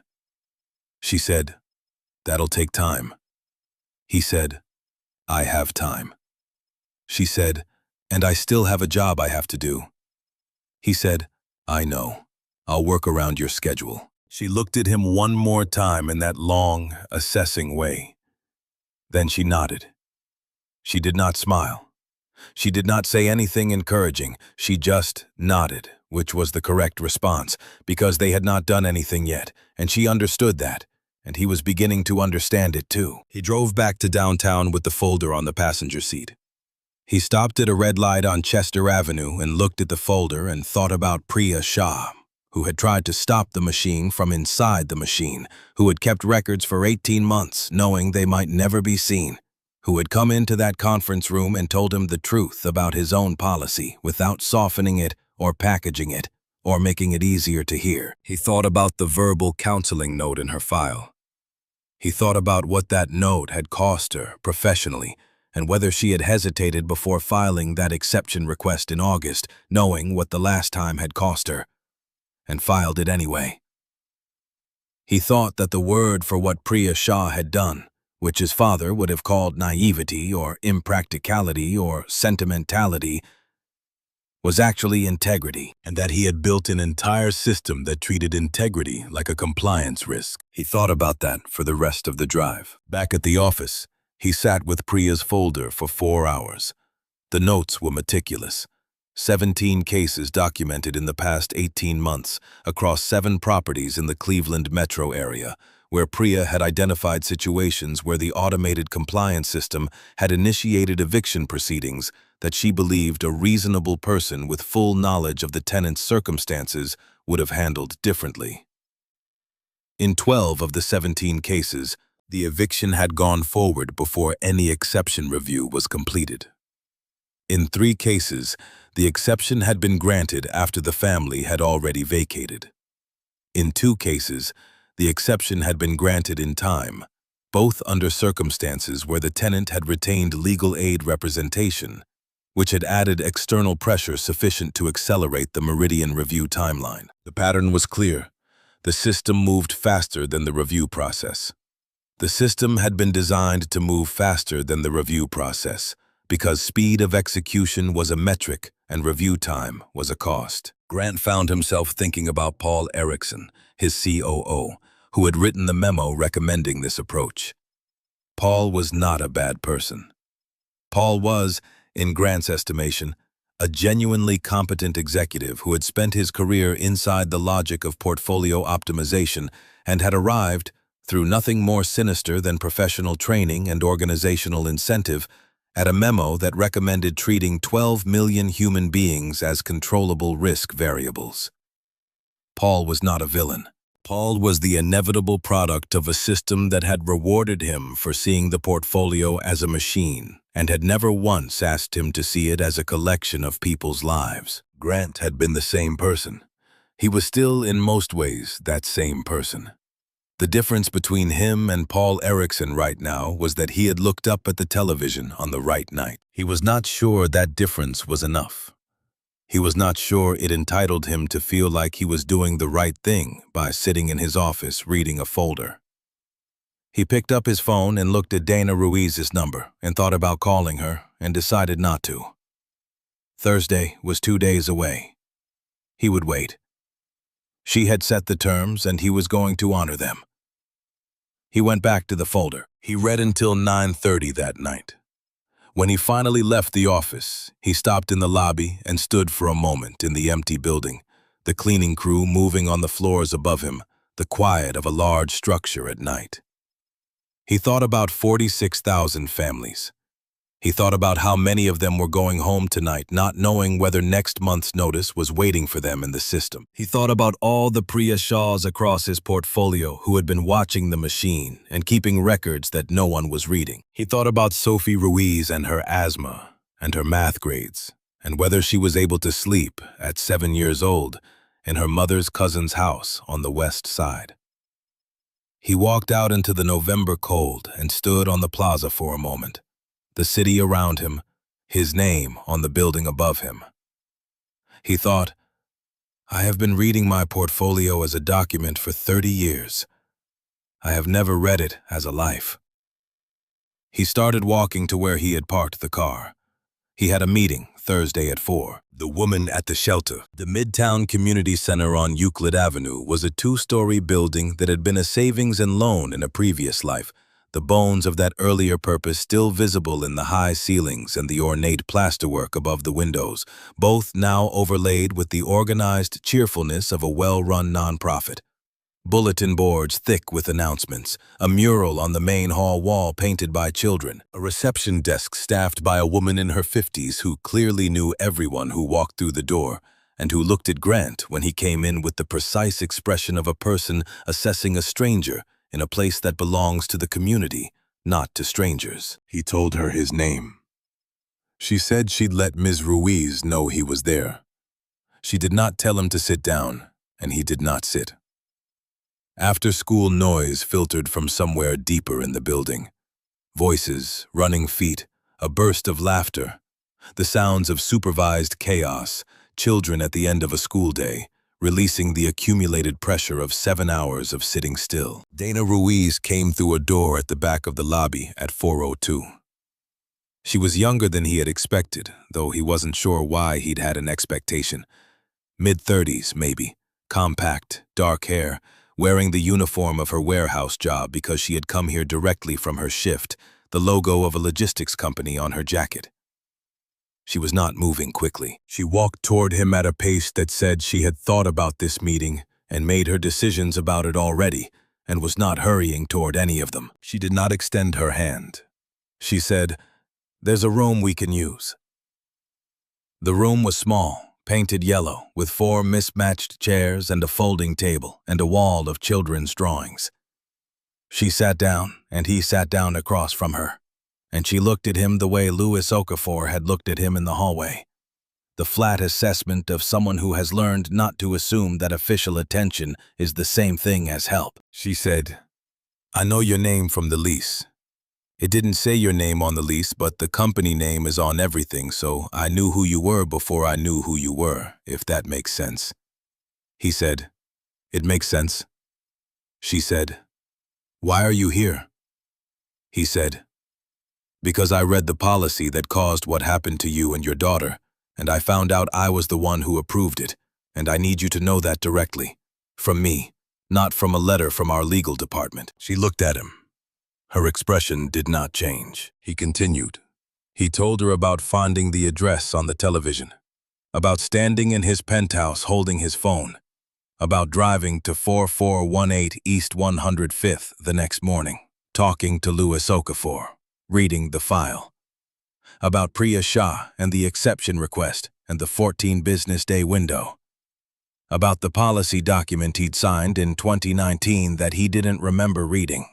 She said, "That'll take time." He said, "I have time." She said, "And I still have a job I have to do." He said, "I know. I'll work around your schedule." She looked at him one more time in that long, assessing way. Then she nodded. She did not smile. She did not say anything encouraging. She just nodded, which was the correct response, because they had not done anything yet, and she understood that, and he was beginning to understand it too. He drove back to downtown with the folder on the passenger seat. He stopped at a red light on Chester Avenue and looked at the folder and thought about Priya Shah, who had tried to stop the machine from inside the machine, who had kept records for 18 months, knowing they might never be seen, who had come into that conference room and told him the truth about his own policy without softening it or packaging it or making it easier to hear. He thought about the verbal counseling note in her file. He thought about what that note had cost her professionally and whether she had hesitated before filing that exception request in August, knowing what the last time had cost her, and filed it anyway. He thought that the word for what Priya Shah had done, which his father would have called naivety or impracticality or sentimentality, was actually integrity, and that he had built an entire system that treated integrity like a compliance risk. He thought about that for the rest of the drive. Back at the office, he sat with Priya's folder for 4 hours. The notes were meticulous. 17 cases documented in the past 18 months across 7 properties in the Cleveland metro area, where Priya had identified situations where the automated compliance system had initiated eviction proceedings that she believed a reasonable person with full knowledge of the tenant's circumstances would have handled differently. In 12 of the 17 cases, the eviction had gone forward before any exception review was completed. In 3 cases, the exception had been granted after the family had already vacated. In 2 cases, the exception had been granted in time, both under circumstances where the tenant had retained legal aid representation, which had added external pressure sufficient to accelerate the Meridian review timeline. The pattern was clear. The system moved faster than the review process. The system had been designed to move faster than the review process because speed of execution was a metric and review time was a cost. Grant found himself thinking about Paul Erickson, his COO, who had written the memo recommending this approach. Paul was not a bad person. Paul was, in Grant's estimation, a genuinely competent executive who had spent his career inside the logic of portfolio optimization and had arrived, through nothing more sinister than professional training and organizational incentive, at a memo that recommended treating 12 million human beings as controllable risk variables. Paul was not a villain. Paul was the inevitable product of a system that had rewarded him for seeing the portfolio as a machine and had never once asked him to see it as a collection of people's lives. Grant had been the same person. He was still, in most ways, that same person. The difference between him and Paul Erickson right now was that he had looked up at the television on the right night. He was not sure that difference was enough. He was not sure it entitled him to feel like he was doing the right thing by sitting in his office reading a folder. He picked up his phone and looked at Dana Ruiz's number and thought about calling her and decided not to. Thursday was 2 days away. He would wait. She had set the terms and he was going to honor them. He went back to the folder. He read until 9:30 that night. When he finally left the office, he stopped in the lobby and stood for a moment in the empty building, the cleaning crew moving on the floors above him, the quiet of a large structure at night. He thought about 46,000 families. He thought about how many of them were going home tonight, not knowing whether next month's notice was waiting for them in the system. He thought about all the Priya Shaws across his portfolio who had been watching the machine and keeping records that no one was reading. He thought about Sophie Ruiz and her asthma and her math grades, and whether she was able to sleep at 7 years old in her mother's cousin's house on the west side. He walked out into the November cold and stood on the plaza for a moment. The city around him, his name on the building above him. He thought, I have been reading my portfolio as a document for 30 years. I have never read it as a life. He started walking to where he had parked the car. He had a meeting Thursday at 4. The woman at the shelter. The Midtown Community Center on Euclid Avenue was a 2-story building that had been a savings and loan in a previous life, the bones of that earlier purpose still visible in the high ceilings and the ornate plasterwork above the windows, both now overlaid with the organized cheerfulness of a well-run nonprofit. Bulletin boards thick with announcements, a mural on the main hall wall painted by children, a reception desk staffed by a woman in her 50s who clearly knew everyone who walked through the door, and who looked at Grant when he came in with the precise expression of a person assessing a stranger in a place that belongs to the community, not to strangers. He told her his name. She said she'd let Ms. Ruiz know he was there. She did not tell him to sit down, and he did not sit. After-school noise filtered from somewhere deeper in the building. Voices, running feet, a burst of laughter, the sounds of supervised chaos, children at the end of a school day, releasing the accumulated pressure of 7 hours of sitting still. Dana Ruiz came through a door at the back of the lobby at 4:02. She was younger than he had expected, though he wasn't sure why he'd had an expectation. Mid-30s, maybe, compact, dark hair, wearing the uniform of her warehouse job because she had come here directly from her shift, the logo of a logistics company on her jacket. She was not moving quickly. She walked toward him at a pace that said she had thought about this meeting and made her decisions about it already, and was not hurrying toward any of them. She did not extend her hand. She said, "There's a room we can use." The room was small, painted yellow, with 4 mismatched chairs and a folding table and a wall of children's drawings. She sat down, and he sat down across from her, and she looked at him the way Louis Okafor had looked at him in the hallway. The flat assessment of someone who has learned not to assume that official attention is the same thing as help. She said, "I know your name from the lease. It didn't say your name on the lease, but the company name is on everything, so I knew who you were before I knew who you were, if that makes sense." He said, "It makes sense." She said, "Why are you here?" He said, "Because I read the policy that caused what happened to you and your daughter, and I found out I was the one who approved it, and I need you to know that directly. From me, not from a letter from our legal department." She looked at him. Her expression did not change. He continued. He told her about finding the address on the television, about standing in his penthouse holding his phone, about driving to 4418 East 105th the next morning, talking to Louis Okafor, reading the file, about Priya Shah and the exception request and the 14-business-day window, about the policy document he'd signed in 2019 that he didn't remember reading.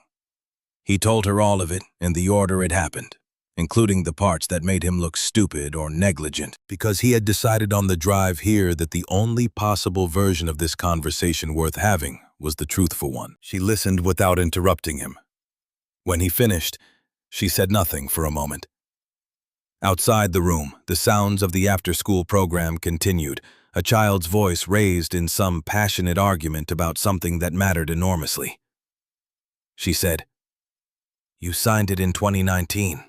He told her all of it in the order it happened, including the parts that made him look stupid or negligent, because he had decided on the drive here that the only possible version of this conversation worth having was the truthful one. She listened without interrupting him. When he finished, she said nothing for a moment. Outside the room, the sounds of the after-school program continued, a child's voice raised in some passionate argument about something that mattered enormously. She said, "You signed it in 2019.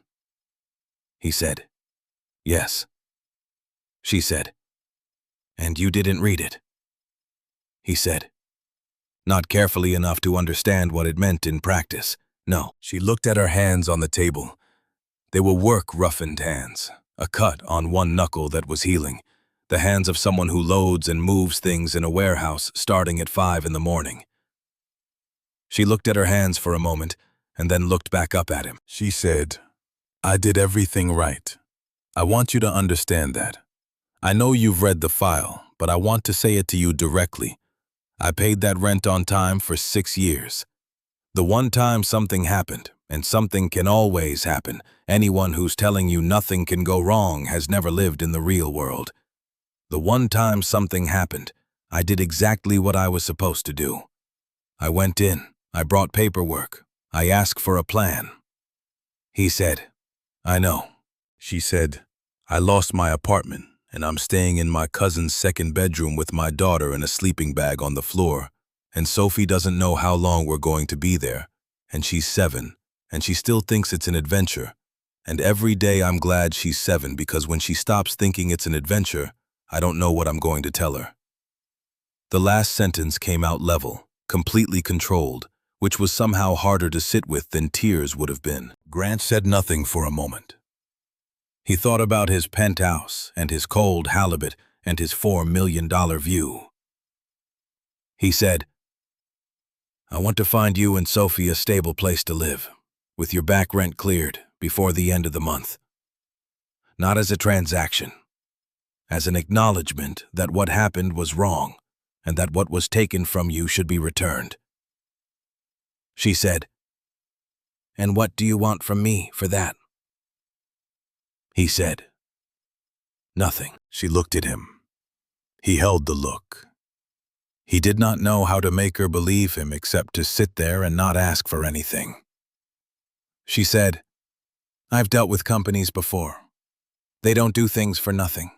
He said, "Yes." She said, "And you didn't read it?" He said, "Not carefully enough to understand what it meant in practice. No." She looked at her hands on the table. They were work-roughened hands, a cut on one knuckle that was healing, the hands of someone who loads and moves things in a warehouse starting at 5 in the morning. She looked at her hands for a moment and then looked back up at him. She said, "I did everything right. I want you to understand that. I know you've read the file, but I want to say it to you directly. I paid that rent on time for 6 years. The one time something happened, and something can always happen, anyone who's telling you nothing can go wrong has never lived in the real world. The one time something happened, I did exactly what I was supposed to do. I went in, I brought paperwork, I asked for a plan." He said, "I know." She said, "I lost my apartment, and I'm staying in my cousin's second bedroom with my daughter in a sleeping bag on the floor, and Sophie doesn't know how long we're going to be there, and she's 7, and she still thinks it's an adventure. And every day I'm glad she's 7 because when she stops thinking it's an adventure, I don't know what I'm going to tell her." The last sentence came out level, completely controlled, which was somehow harder to sit with than tears would have been. Grant said nothing for a moment. He thought about his penthouse and his cold halibut and his $4 million view. He said, "I want to find you and Sophie a stable place to live, with your back rent cleared before the end of the month. Not as a transaction, as an acknowledgement that what happened was wrong and that what was taken from you should be returned." She said, "And what do you want from me for that?" He said, "Nothing." She looked at him. He held the look. He did not know how to make her believe him except to sit there and not ask for anything. She said, "I've dealt with companies before. They don't do things for nothing.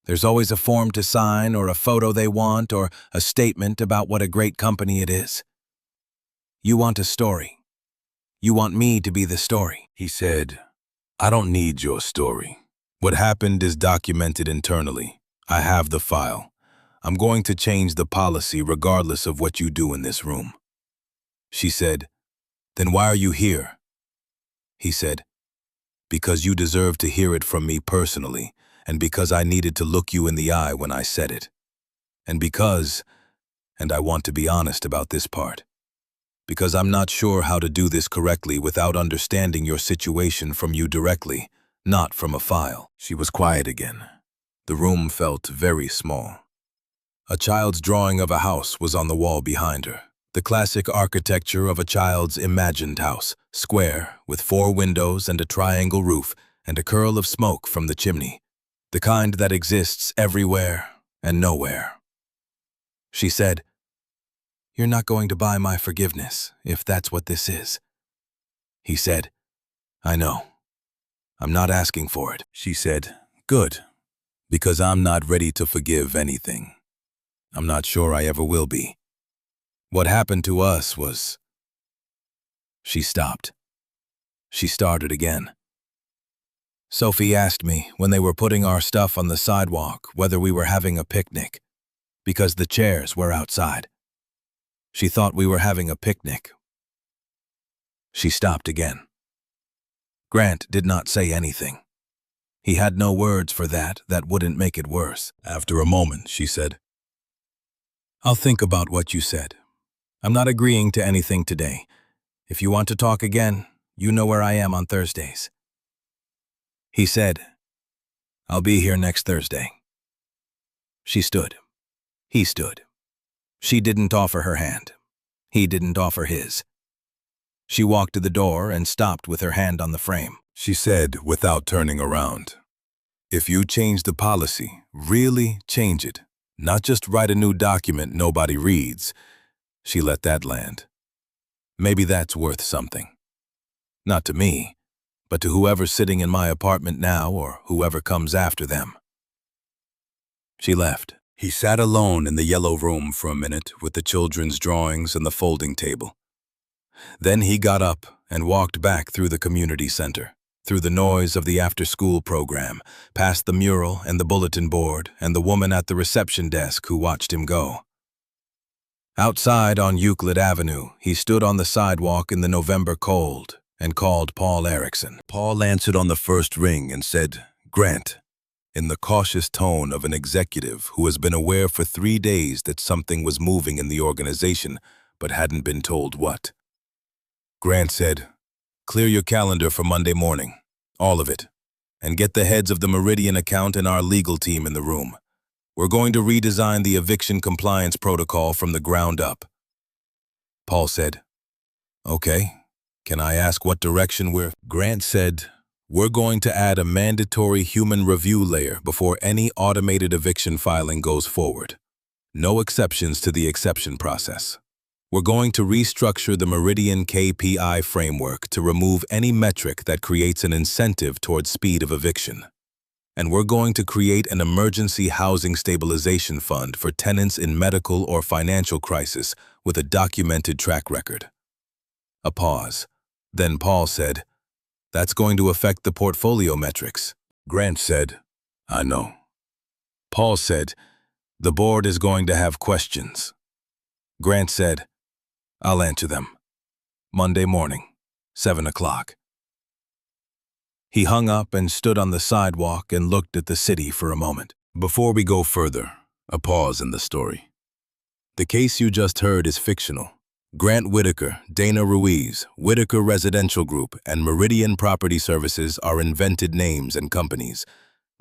There's always a form to sign or a photo they want or a statement about what a great company it is. You want a story. You want me to be the story." He said, "I don't need your story. What happened is documented internally. I have the file. I'm going to change the policy regardless of what you do in this room." She said, "Then why are you here?" He said, "Because you deserve to hear it from me personally, and because I needed to look you in the eye when I said it. And because, and I want to be honest about this part, because I'm not sure how to do this correctly without understanding your situation from you directly, not from a file." She was quiet again. The room felt very small. A child's drawing of a house was on the wall behind her. The classic architecture of a child's imagined house, square, with 4 windows and a triangle roof, and a curl of smoke from the chimney, the kind that exists everywhere and nowhere. She said, "You're not going to buy my forgiveness, if that's what this is." He said, "I know. I'm not asking for it." She said, "Good, because I'm not ready to forgive anything. I'm not sure I ever will be. What happened to us was..." She stopped. She started again. "Sophie asked me when they were putting our stuff on the sidewalk whether we were having a picnic, because the chairs were outside. She thought we were having a picnic." She stopped again. Grant did not say anything. He had no words for that wouldn't make it worse. After a moment, she said, "I'll think about what you said. I'm not agreeing to anything today. If you want to talk again, you know where I am on Thursdays." He said, "I'll be here next Thursday." She stood. He stood. She didn't offer her hand. He didn't offer his. She walked to the door and stopped with her hand on the frame. She said, without turning around, "If you change the policy, really change it, not just write a new document nobody reads." She let that land. "Maybe that's worth something. Not to me, but to whoever's sitting in my apartment now or whoever comes after them." She left. He sat alone in the yellow room for a minute with the children's drawings and the folding table. Then he got up and walked back through the community center, through the noise of the after-school program, past the mural and the bulletin board and the woman at the reception desk who watched him go. Outside on Euclid Avenue, he stood on the sidewalk in the November cold and called Paul Erickson. Paul answered on the first ring and said, "Grant," in the cautious tone of an executive who has been aware for 3 days that something was moving in the organization but hadn't been told what. Grant said, "Clear your calendar for Monday morning, all of it, and get the heads of the Meridian account and our legal team in the room. We're going to redesign the eviction compliance protocol from the ground up." Paul said, "Okay, can I ask what direction we're..." Grant said, "We're going to add a mandatory human review layer before any automated eviction filing goes forward. No exceptions to the exception process. We're going to restructure the Meridian KPI framework to remove any metric that creates an incentive towards speed of eviction. And we're going to create an emergency housing stabilization fund for tenants in medical or financial crisis with a documented track record." A pause. Then Paul said, "That's going to affect the portfolio metrics." Grant said, "I know." Paul said, "The board is going to have questions." Grant said, "I'll answer them. Monday morning, 7 o'clock. He hung up and stood on the sidewalk and looked at the city for a moment. Before we go further, a pause in the story. The case you just heard is fictional. Grant Whitaker, Dana Ruiz, Whitaker Residential Group, and Meridian Property Services are invented names and companies,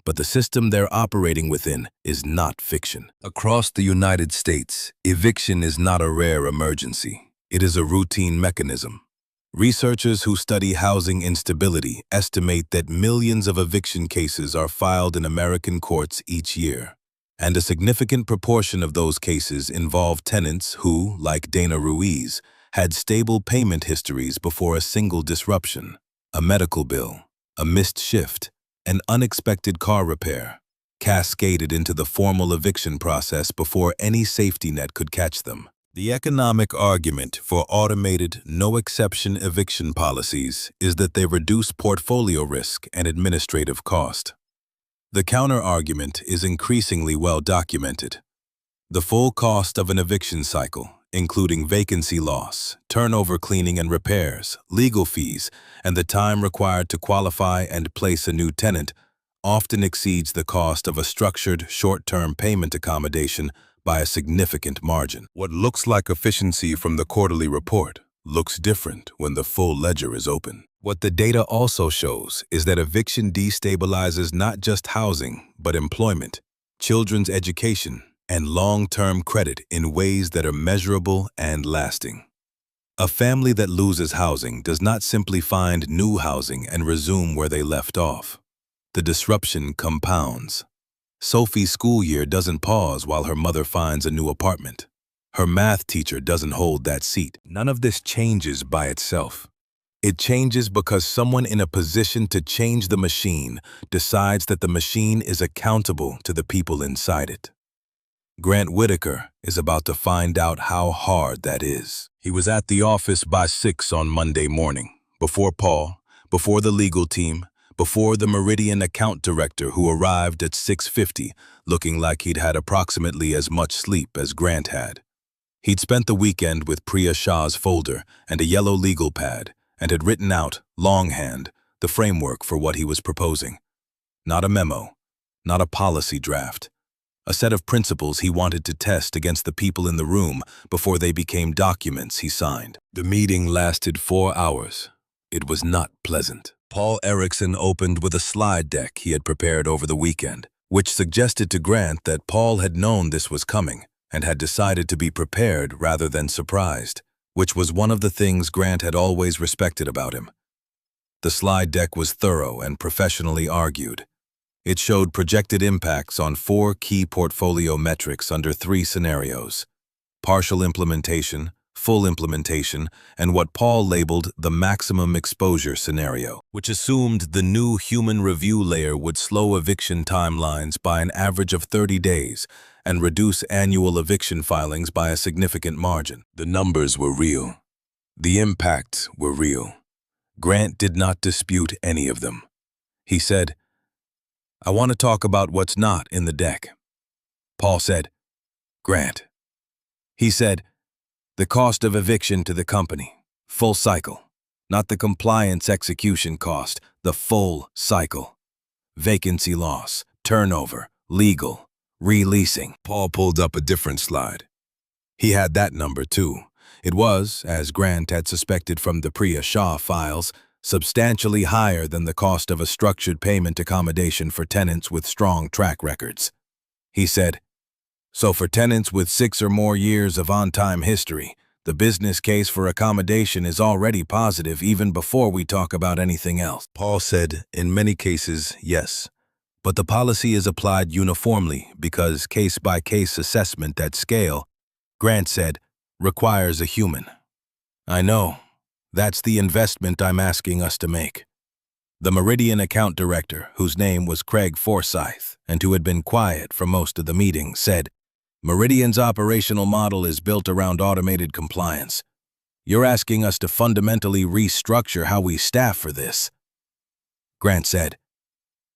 but the system they're operating within is not fiction. Across the United States, eviction is not a rare emergency. It is a routine mechanism. Researchers who study housing instability estimate that millions of eviction cases are filed in American courts each year, and a significant proportion of those cases involve tenants who, like Dana Ruiz, had stable payment histories before a single disruption, a medical bill, a missed shift, an unexpected car repair, cascaded into the formal eviction process before any safety net could catch them. The economic argument for automated, no-exception eviction policies is that they reduce portfolio risk and administrative cost. The counter-argument is increasingly well documented. The full cost of an eviction cycle, including vacancy loss, turnover cleaning and repairs, legal fees, and the time required to qualify and place a new tenant, often exceeds the cost of a structured, short-term payment accommodation by a significant margin. What looks like efficiency from the quarterly report looks different when the full ledger is open. What the data also shows is that eviction destabilizes not just housing, but employment, children's education, and long-term credit in ways that are measurable and lasting. A family that loses housing does not simply find new housing and resume where they left off. The disruption compounds. Sophie's school year doesn't pause while her mother finds a new apartment. Her math teacher doesn't hold that seat. None of this changes by itself. It changes because someone in a position to change the machine decides that the machine is accountable to the people inside it. Grant Whitaker is about to find out how hard that is. He was at the office by 6 on Monday morning, before Paul, before the legal team, before the Meridian account director who arrived at 6:50, looking like he'd had approximately as much sleep as Grant had. He'd spent the weekend with Priya Shah's folder and a yellow legal pad and had written out, longhand, the framework for what he was proposing. Not a memo, not a policy draft. A set of principles he wanted to test against the people in the room before they became documents he signed. The meeting lasted 4 hours. It was not pleasant. Paul Erickson opened with a slide deck he had prepared over the weekend, which suggested to Grant that Paul had known this was coming and had decided to be prepared rather than surprised, which was one of the things Grant had always respected about him. The slide deck was thorough and professionally argued. It showed projected impacts on 4 key portfolio metrics under 3 scenarios: partial implementation, full implementation, and what Paul labeled the maximum exposure scenario, which assumed the new human review layer would slow eviction timelines by an average of 30 days and reduce annual eviction filings by a significant margin. The numbers were real. The impacts were real. Grant did not dispute any of them. He said, "I want to talk about what's not in the deck." Paul said, "Grant." He said, "The cost of eviction to the company, full cycle, not the compliance execution cost, the full cycle. Vacancy loss, turnover, legal, releasing." Paul pulled up a different slide. He had that number too. It was, as Grant had suspected from the Priya Shah files, substantially higher than the cost of a structured payment accommodation for tenants with strong track records. He said, "So for tenants with 6 or more years of on-time history, the business case for accommodation is already positive even before we talk about anything else." Paul said, "In many cases, yes. But the policy is applied uniformly because case-by-case assessment at scale," Grant said, "requires a human." "I know. That's the investment I'm asking us to make." The Meridian account director, whose name was Craig Forsyth and who had been quiet for most of the meeting, said, "Meridian's operational model is built around automated compliance. You're asking us to fundamentally restructure how we staff for this." Grant said,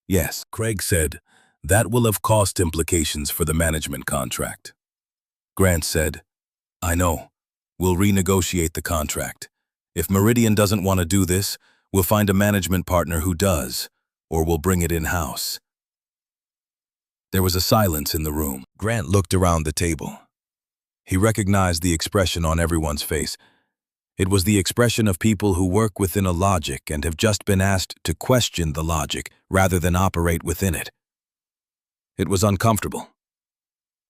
"Yes." Craig said, "That will have cost implications for the management contract." Grant said, "I know. We'll renegotiate the contract. If Meridian doesn't want to do this, we'll find a management partner who does, or we'll bring it in-house." There was a silence in the room. Grant looked around the table. He recognized the expression on everyone's face. It was the expression of people who work within a logic and have just been asked to question the logic rather than operate within it. It was uncomfortable.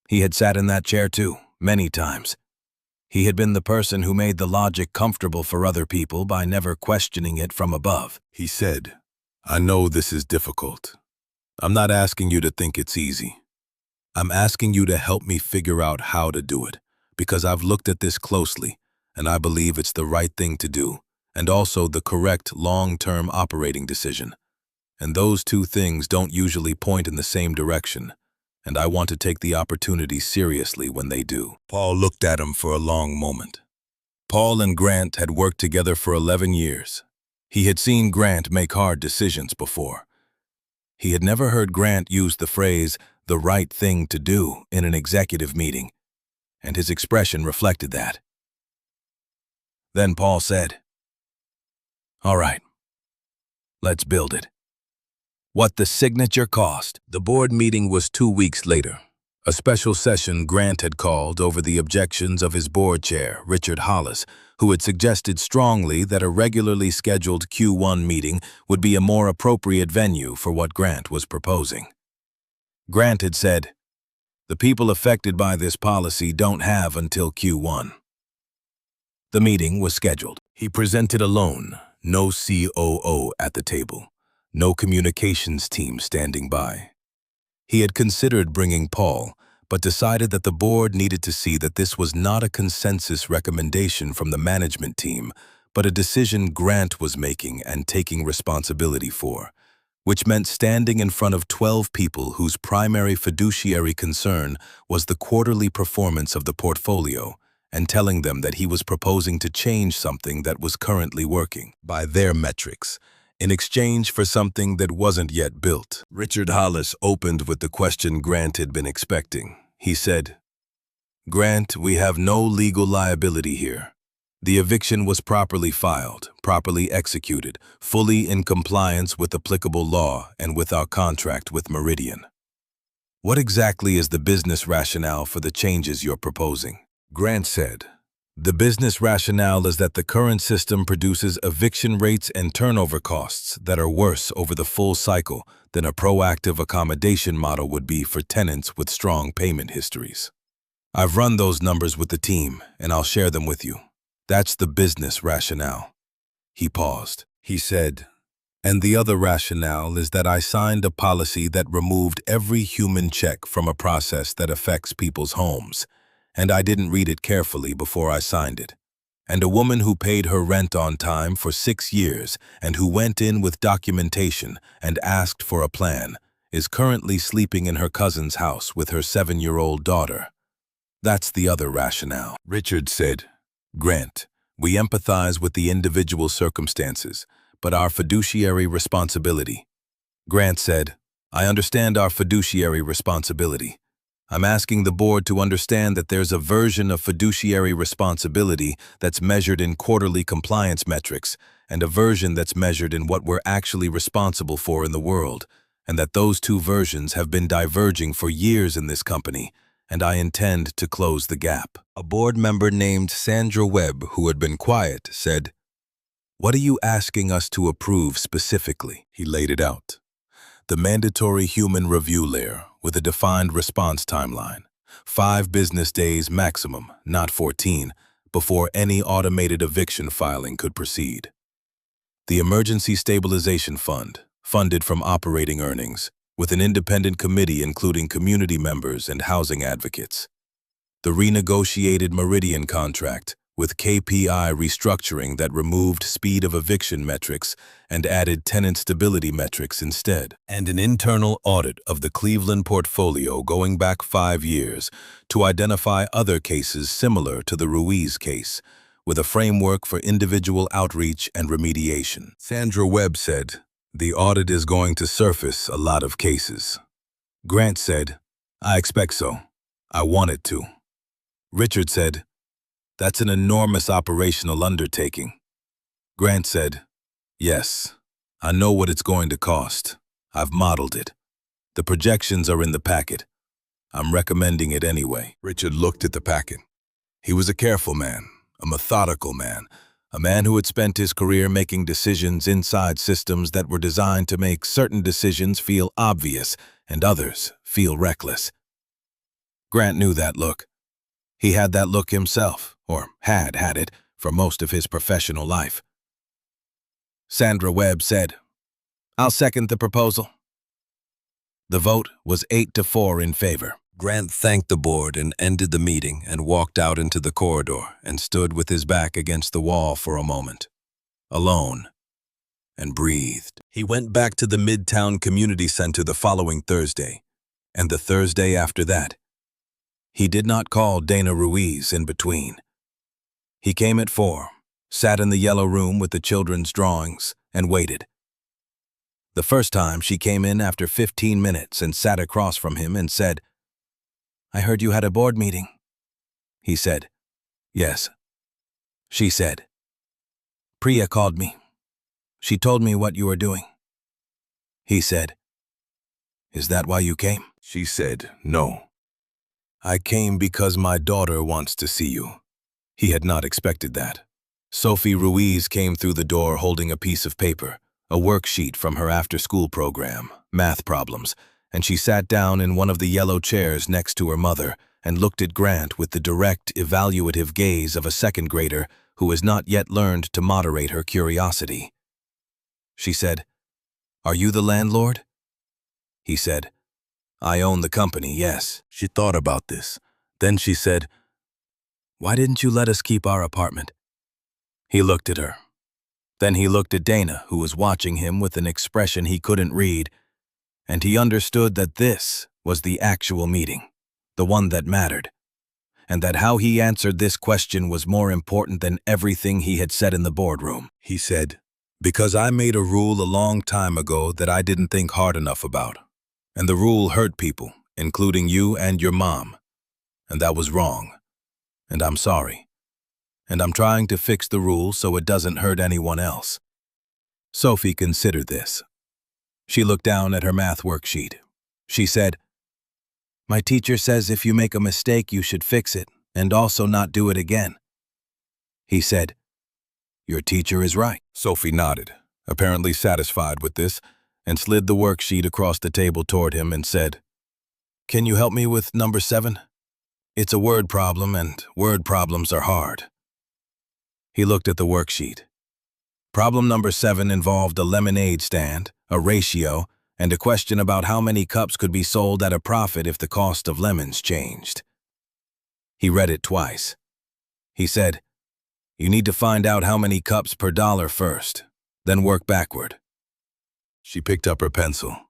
He had sat in that chair too, many times. He had been the person who made the logic comfortable for other people by never questioning it from above. He said, "I know this is difficult. I'm not asking you to think it's easy. I'm asking you to help me figure out how to do it, because I've looked at this closely, and I believe it's the right thing to do, and also the correct long-term operating decision. And those two things don't usually point in the same direction, and I want to take the opportunity seriously when they do." Paul looked at him for a long moment. Paul and Grant had worked together for 11 years. He had seen Grant make hard decisions before. He had never heard Grant use the phrase, "the right thing to do," in an executive meeting, and his expression reflected that. Then Paul said, "All right, let's build it." What the signature cost. The board meeting was 2 weeks later. A special session Grant had called over the objections of his board chair, Richard Hollis, who had suggested strongly that a regularly scheduled Q1 meeting would be a more appropriate venue for what Grant was proposing. Grant had said, "The people affected by this policy don't have until Q1. The meeting was scheduled. He presented alone, no COO at the table, no communications team standing by. He had considered bringing Paul, but decided that the board needed to see that this was not a consensus recommendation from the management team, but a decision Grant was making and taking responsibility for, which meant standing in front of 12 people whose primary fiduciary concern was the quarterly performance of the portfolio, and telling them that he was proposing to change something that was currently working, by their metrics, in exchange for something that wasn't yet built. Richard Hollis opened with the question Grant had been expecting. He said, "Grant, we have no legal liability here. The eviction was properly filed, properly executed, fully in compliance with applicable law and with our contract with Meridian. What exactly is the business rationale for the changes you're proposing?" Grant said, "The business rationale is that the current system produces eviction rates and turnover costs that are worse over the full cycle than a proactive accommodation model would be for tenants with strong payment histories. I've run those numbers with the team, and I'll share them with you. That's the business rationale." He paused. He said, "And the other rationale is that I signed a policy that removed every human check from a process that affects people's homes, and I didn't read it carefully before I signed it. And a woman who paid her rent on time for 6 years and who went in with documentation and asked for a plan is currently sleeping in her cousin's house with her 7-year-old daughter. That's the other rationale." Richard said, "Grant, we empathize with the individual circumstances, but our fiduciary responsibility." Grant said, "I understand our fiduciary responsibility. I'm asking the board to understand that there's a version of fiduciary responsibility that's measured in quarterly compliance metrics and a version that's measured in what we're actually responsible for in the world, and that those two versions have been diverging for years in this company, and I intend to close the gap." A board member named Sandra Webb, who had been quiet, said, "What are you asking us to approve specifically?" He laid it out. The mandatory human review layer with a defined response timeline, 5 business days maximum, not 14, before any automated eviction filing could proceed. The Emergency Stabilization Fund, funded from operating earnings, with an independent committee including community members and housing advocates. The renegotiated Meridian contract, with KPI restructuring that removed speed of eviction metrics and added tenant stability metrics instead, and an internal audit of the Cleveland portfolio going back 5 years to identify other cases similar to the Ruiz case, with a framework for individual outreach and remediation. Sandra Webb said, "The audit is going to surface a lot of cases." Grant said, "I expect so. I want it to." Richard said, "That's an enormous operational undertaking." Grant said, "Yes, I know what it's going to cost. I've modeled it. The projections are in the packet. I'm recommending it anyway." Richard looked at the packet. He was a careful man, a methodical man, a man who had spent his career making decisions inside systems that were designed to make certain decisions feel obvious and others feel reckless. Grant knew that look. He had that look himself, or had had it, for most of his professional life. Sandra Webb said, "I'll second the proposal." The vote was 8-4 in favor. Grant thanked the board and ended the meeting and walked out into the corridor and stood with his back against the wall for a moment, alone, and breathed. He went back to the Midtown Community Center the following Thursday, and the Thursday after that. He did not call Dana Ruiz in between. He came at 4, sat in the yellow room with the children's drawings, and waited. The first time she came in after 15 minutes and sat across from him and said, "I heard you had a board meeting." He said, "Yes." She said, "Priya called me. She told me what you were doing." He said, "Is that why you came?" She said, "No. I came because my daughter wants to see you. He had not expected that. Sophie Ruiz came through the door holding a piece of paper, a worksheet from her after-school program, math problems, and she sat down in one of the yellow chairs next to her mother and looked at Grant with the direct, evaluative gaze of a second grader who has not yet learned to moderate her curiosity. She said, "Are you the landlord?" He said, "I own the company, yes." She thought about this. Then she said, "Why didn't you let us keep our apartment?" He looked at her. Then he looked at Dana, who was watching him with an expression he couldn't read, and he understood that this was the actual meeting, the one that mattered, and that how he answered this question was more important than everything he had said in the boardroom. He said, "Because I made a rule a long time ago that I didn't think hard enough about, and the rule hurt people, including you and your mom, and that was wrong, and I'm sorry, and I'm trying to fix the rule so it doesn't hurt anyone else." Sophie considered this. She looked down at her math worksheet. She said, "My teacher says if you make a mistake, you should fix it and also not do it again." He said, "Your teacher is right." Sophie nodded, apparently satisfied with this, and slid the worksheet across the table toward him and said, "Can you help me with number 7? It's a word problem, and word problems are hard." He looked at the worksheet. Problem number 7 involved a lemonade stand, a ratio, and a question about how many cups could be sold at a profit if the cost of lemons changed. He read it twice. He said, "You need to find out how many cups per dollar first, then work backward." She picked up her pencil.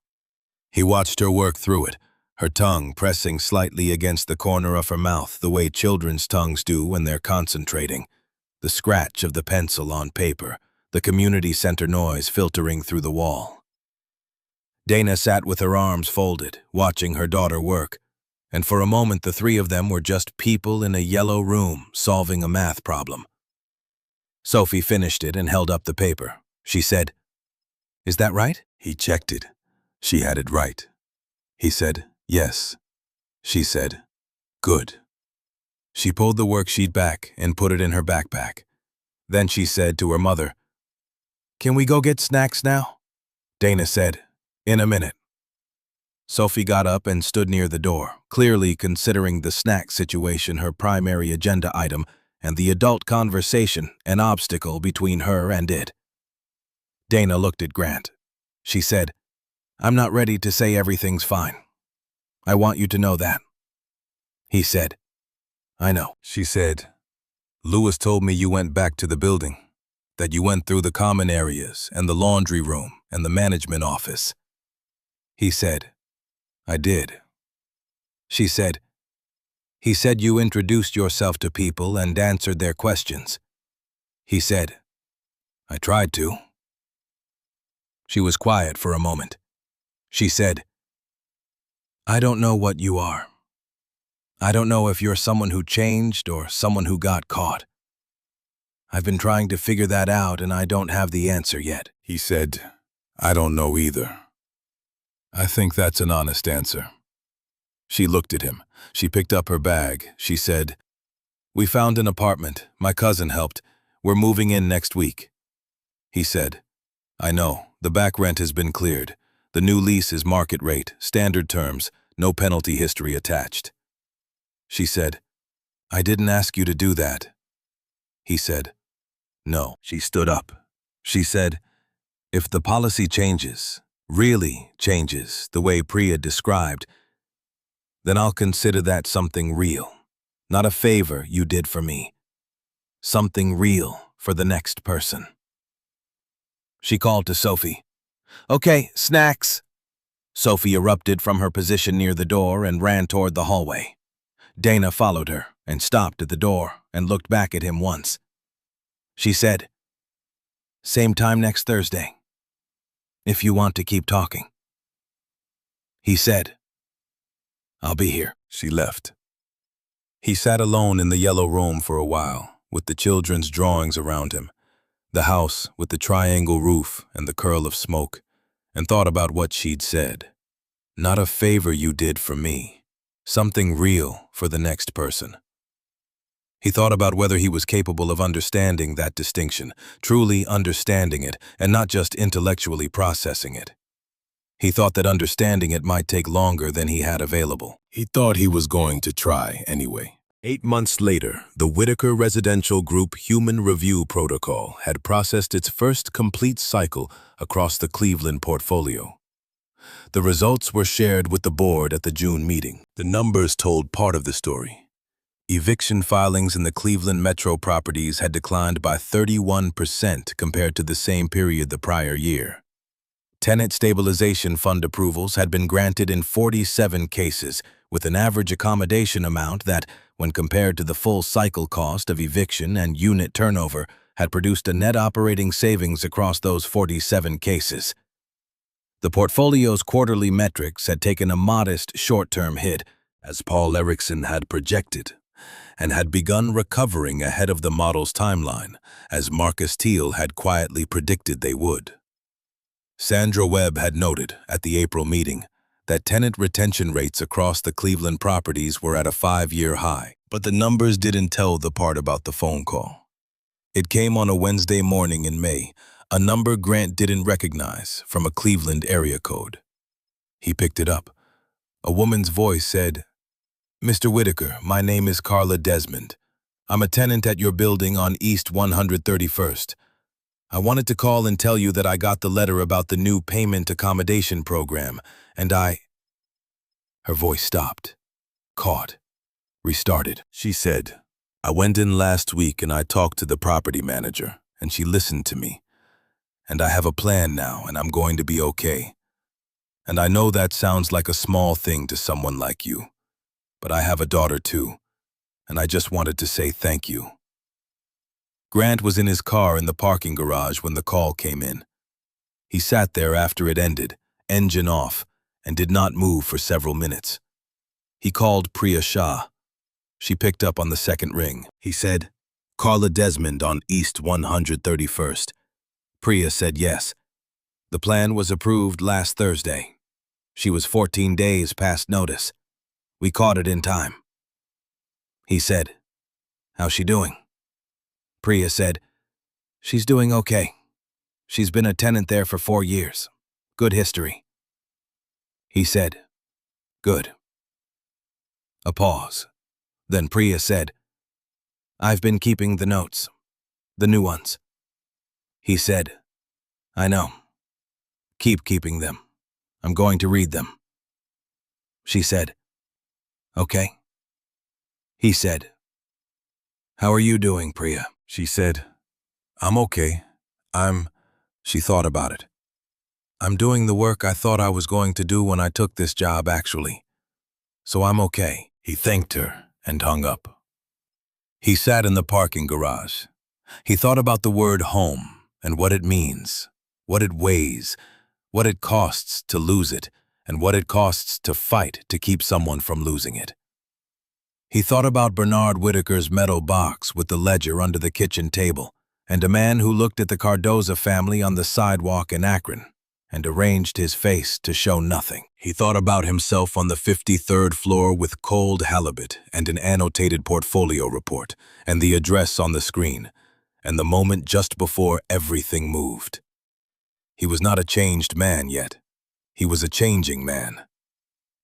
He watched her work through it, her tongue pressing slightly against the corner of her mouth the way children's tongues do when they're concentrating, the scratch of the pencil on paper, the community center noise filtering through the wall. Dana sat with her arms folded, watching her daughter work, and for a moment the three of them were just people in a yellow room solving a math problem. Sophie finished it and held up the paper. She said, "Is that right?" He checked it. She had it right. He said, "Yes." She said, "Good." She pulled the worksheet back and put it in her backpack. Then she said to her mother, "Can we go get snacks now?" Dana said, "In a minute." Sophie got up and stood near the door, clearly considering the snack situation her primary agenda item and the adult conversation an obstacle between her and it. Dana looked at Grant. She said, "I'm not ready to say everything's fine. I want you to know that." He said, "I know." She said, "Lewis told me you went back to the building, that you went through the common areas and the laundry room and the management office." He said, "I did." She said, "He said you introduced yourself to people and answered their questions." He said, "I tried to." She was quiet for a moment. She said, "I don't know what you are. I don't know if you're someone who changed or someone who got caught. I've been trying to figure that out and I don't have the answer yet." He said, "I don't know either. I think that's an honest answer." She looked at him. She picked up her bag. She said, "We found an apartment. My cousin helped. We're moving in next week." He said, "I know. The back rent has been cleared. The new lease is market rate, standard terms, no penalty history attached." She said, "I didn't ask you to do that." He said, "No." She stood up. She said, "If the policy changes, really changes, the way Priya described, then I'll consider that something real, not a favor you did for me, something real for the next person." She called to Sophie, "Okay, snacks." Sophie erupted from her position near the door and ran toward the hallway. Dana followed her and stopped at the door and looked back at him once. She said, "Same time next Thursday, if you want to keep talking." He said, "I'll be here." She left. He sat alone in the yellow room for a while, with the children's drawings around him, the house with the triangle roof and the curl of smoke, and thought about what she'd said. "Not a favor you did for me. something real for the next person. He thought about whether he was capable of understanding that distinction, truly understanding it, and not just intellectually processing it. He thought that understanding it might take longer than he had available. He thought he was going to try anyway. 8 months later, the Whitaker Residential Group Human Review Protocol had processed its first complete cycle across the Cleveland portfolio. The results were shared with the board at the June meeting. The numbers told part of the story. Eviction filings in the Cleveland metro properties had declined by 31% compared to the same period the prior year. Tenant stabilization fund approvals had been granted in 47 cases, with an average accommodation amount that, when compared to the full cycle cost of eviction and unit turnover, had produced a net operating savings across those 47 cases. The portfolio's quarterly metrics had taken a modest short-term hit, as Paul Erickson had projected, and had begun recovering ahead of the model's timeline, as Marcus Teal had quietly predicted they would. Sandra Webb had noted at the April meeting that tenant retention rates across the Cleveland properties were at a 5-year high, but the numbers didn't tell the part about the phone call. It came on a Wednesday morning in May, a number Grant didn't recognize from a Cleveland area code. He picked it up. A woman's voice said, "Mr. Whitaker, my name is Carla Desmond. I'm a tenant at your building on East 131st. I wanted to call and tell you that I got the letter about the new payment accommodation program, and Her voice stopped, caught, restarted. She said, "I went in last week and I talked to the property manager, and she listened to me. And I have a plan now, and I'm going to be okay. And I know that sounds like a small thing to someone like you, but I have a daughter too, and I just wanted to say thank you." Grant was in his car in the parking garage when the call came in. He sat there after it ended, engine off, and did not move for several minutes. He called Priya Shah. She picked up on the second ring. He said, "Carla Desmond on East 131st. Priya said yes. The plan was approved last Thursday. She was 14 days past notice. We caught it in time." He said, "How's she doing?" Priya said, "She's doing okay. She's been a tenant there for 4 years. Good history." He said, "Good." A pause. Then Priya said, "I've been keeping the notes, the new ones." He said, "I know. Keep keeping them. I'm going to read them." She said, "Okay." He said, "How are you doing, Priya?" She said, "I'm okay. She thought about it. "I'm doing the work I thought I was going to do when I took this job, actually. So I'm okay." He thanked her and hung up. He sat in the parking garage. He thought about the word home and what it means, what it weighs, what it costs to lose it, and what it costs to fight to keep someone from losing it. He thought about Bernard Whitaker's metal box with the ledger under the kitchen table, and a man who looked at the Cardoza family on the sidewalk in Akron and arranged his face to show nothing. He thought about himself on the 53rd floor with cold halibut and an annotated portfolio report and the address on the screen, and the moment just before everything moved. He was not a changed man yet. He was a changing man.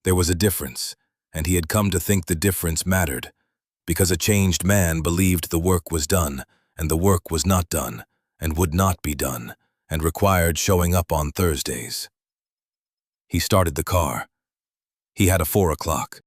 There was a difference, and he had come to think the difference mattered, because a changed man believed the work was done, and the work was not done, and would not be done, and required showing up on Thursdays. He started the car. He had a 4 o'clock.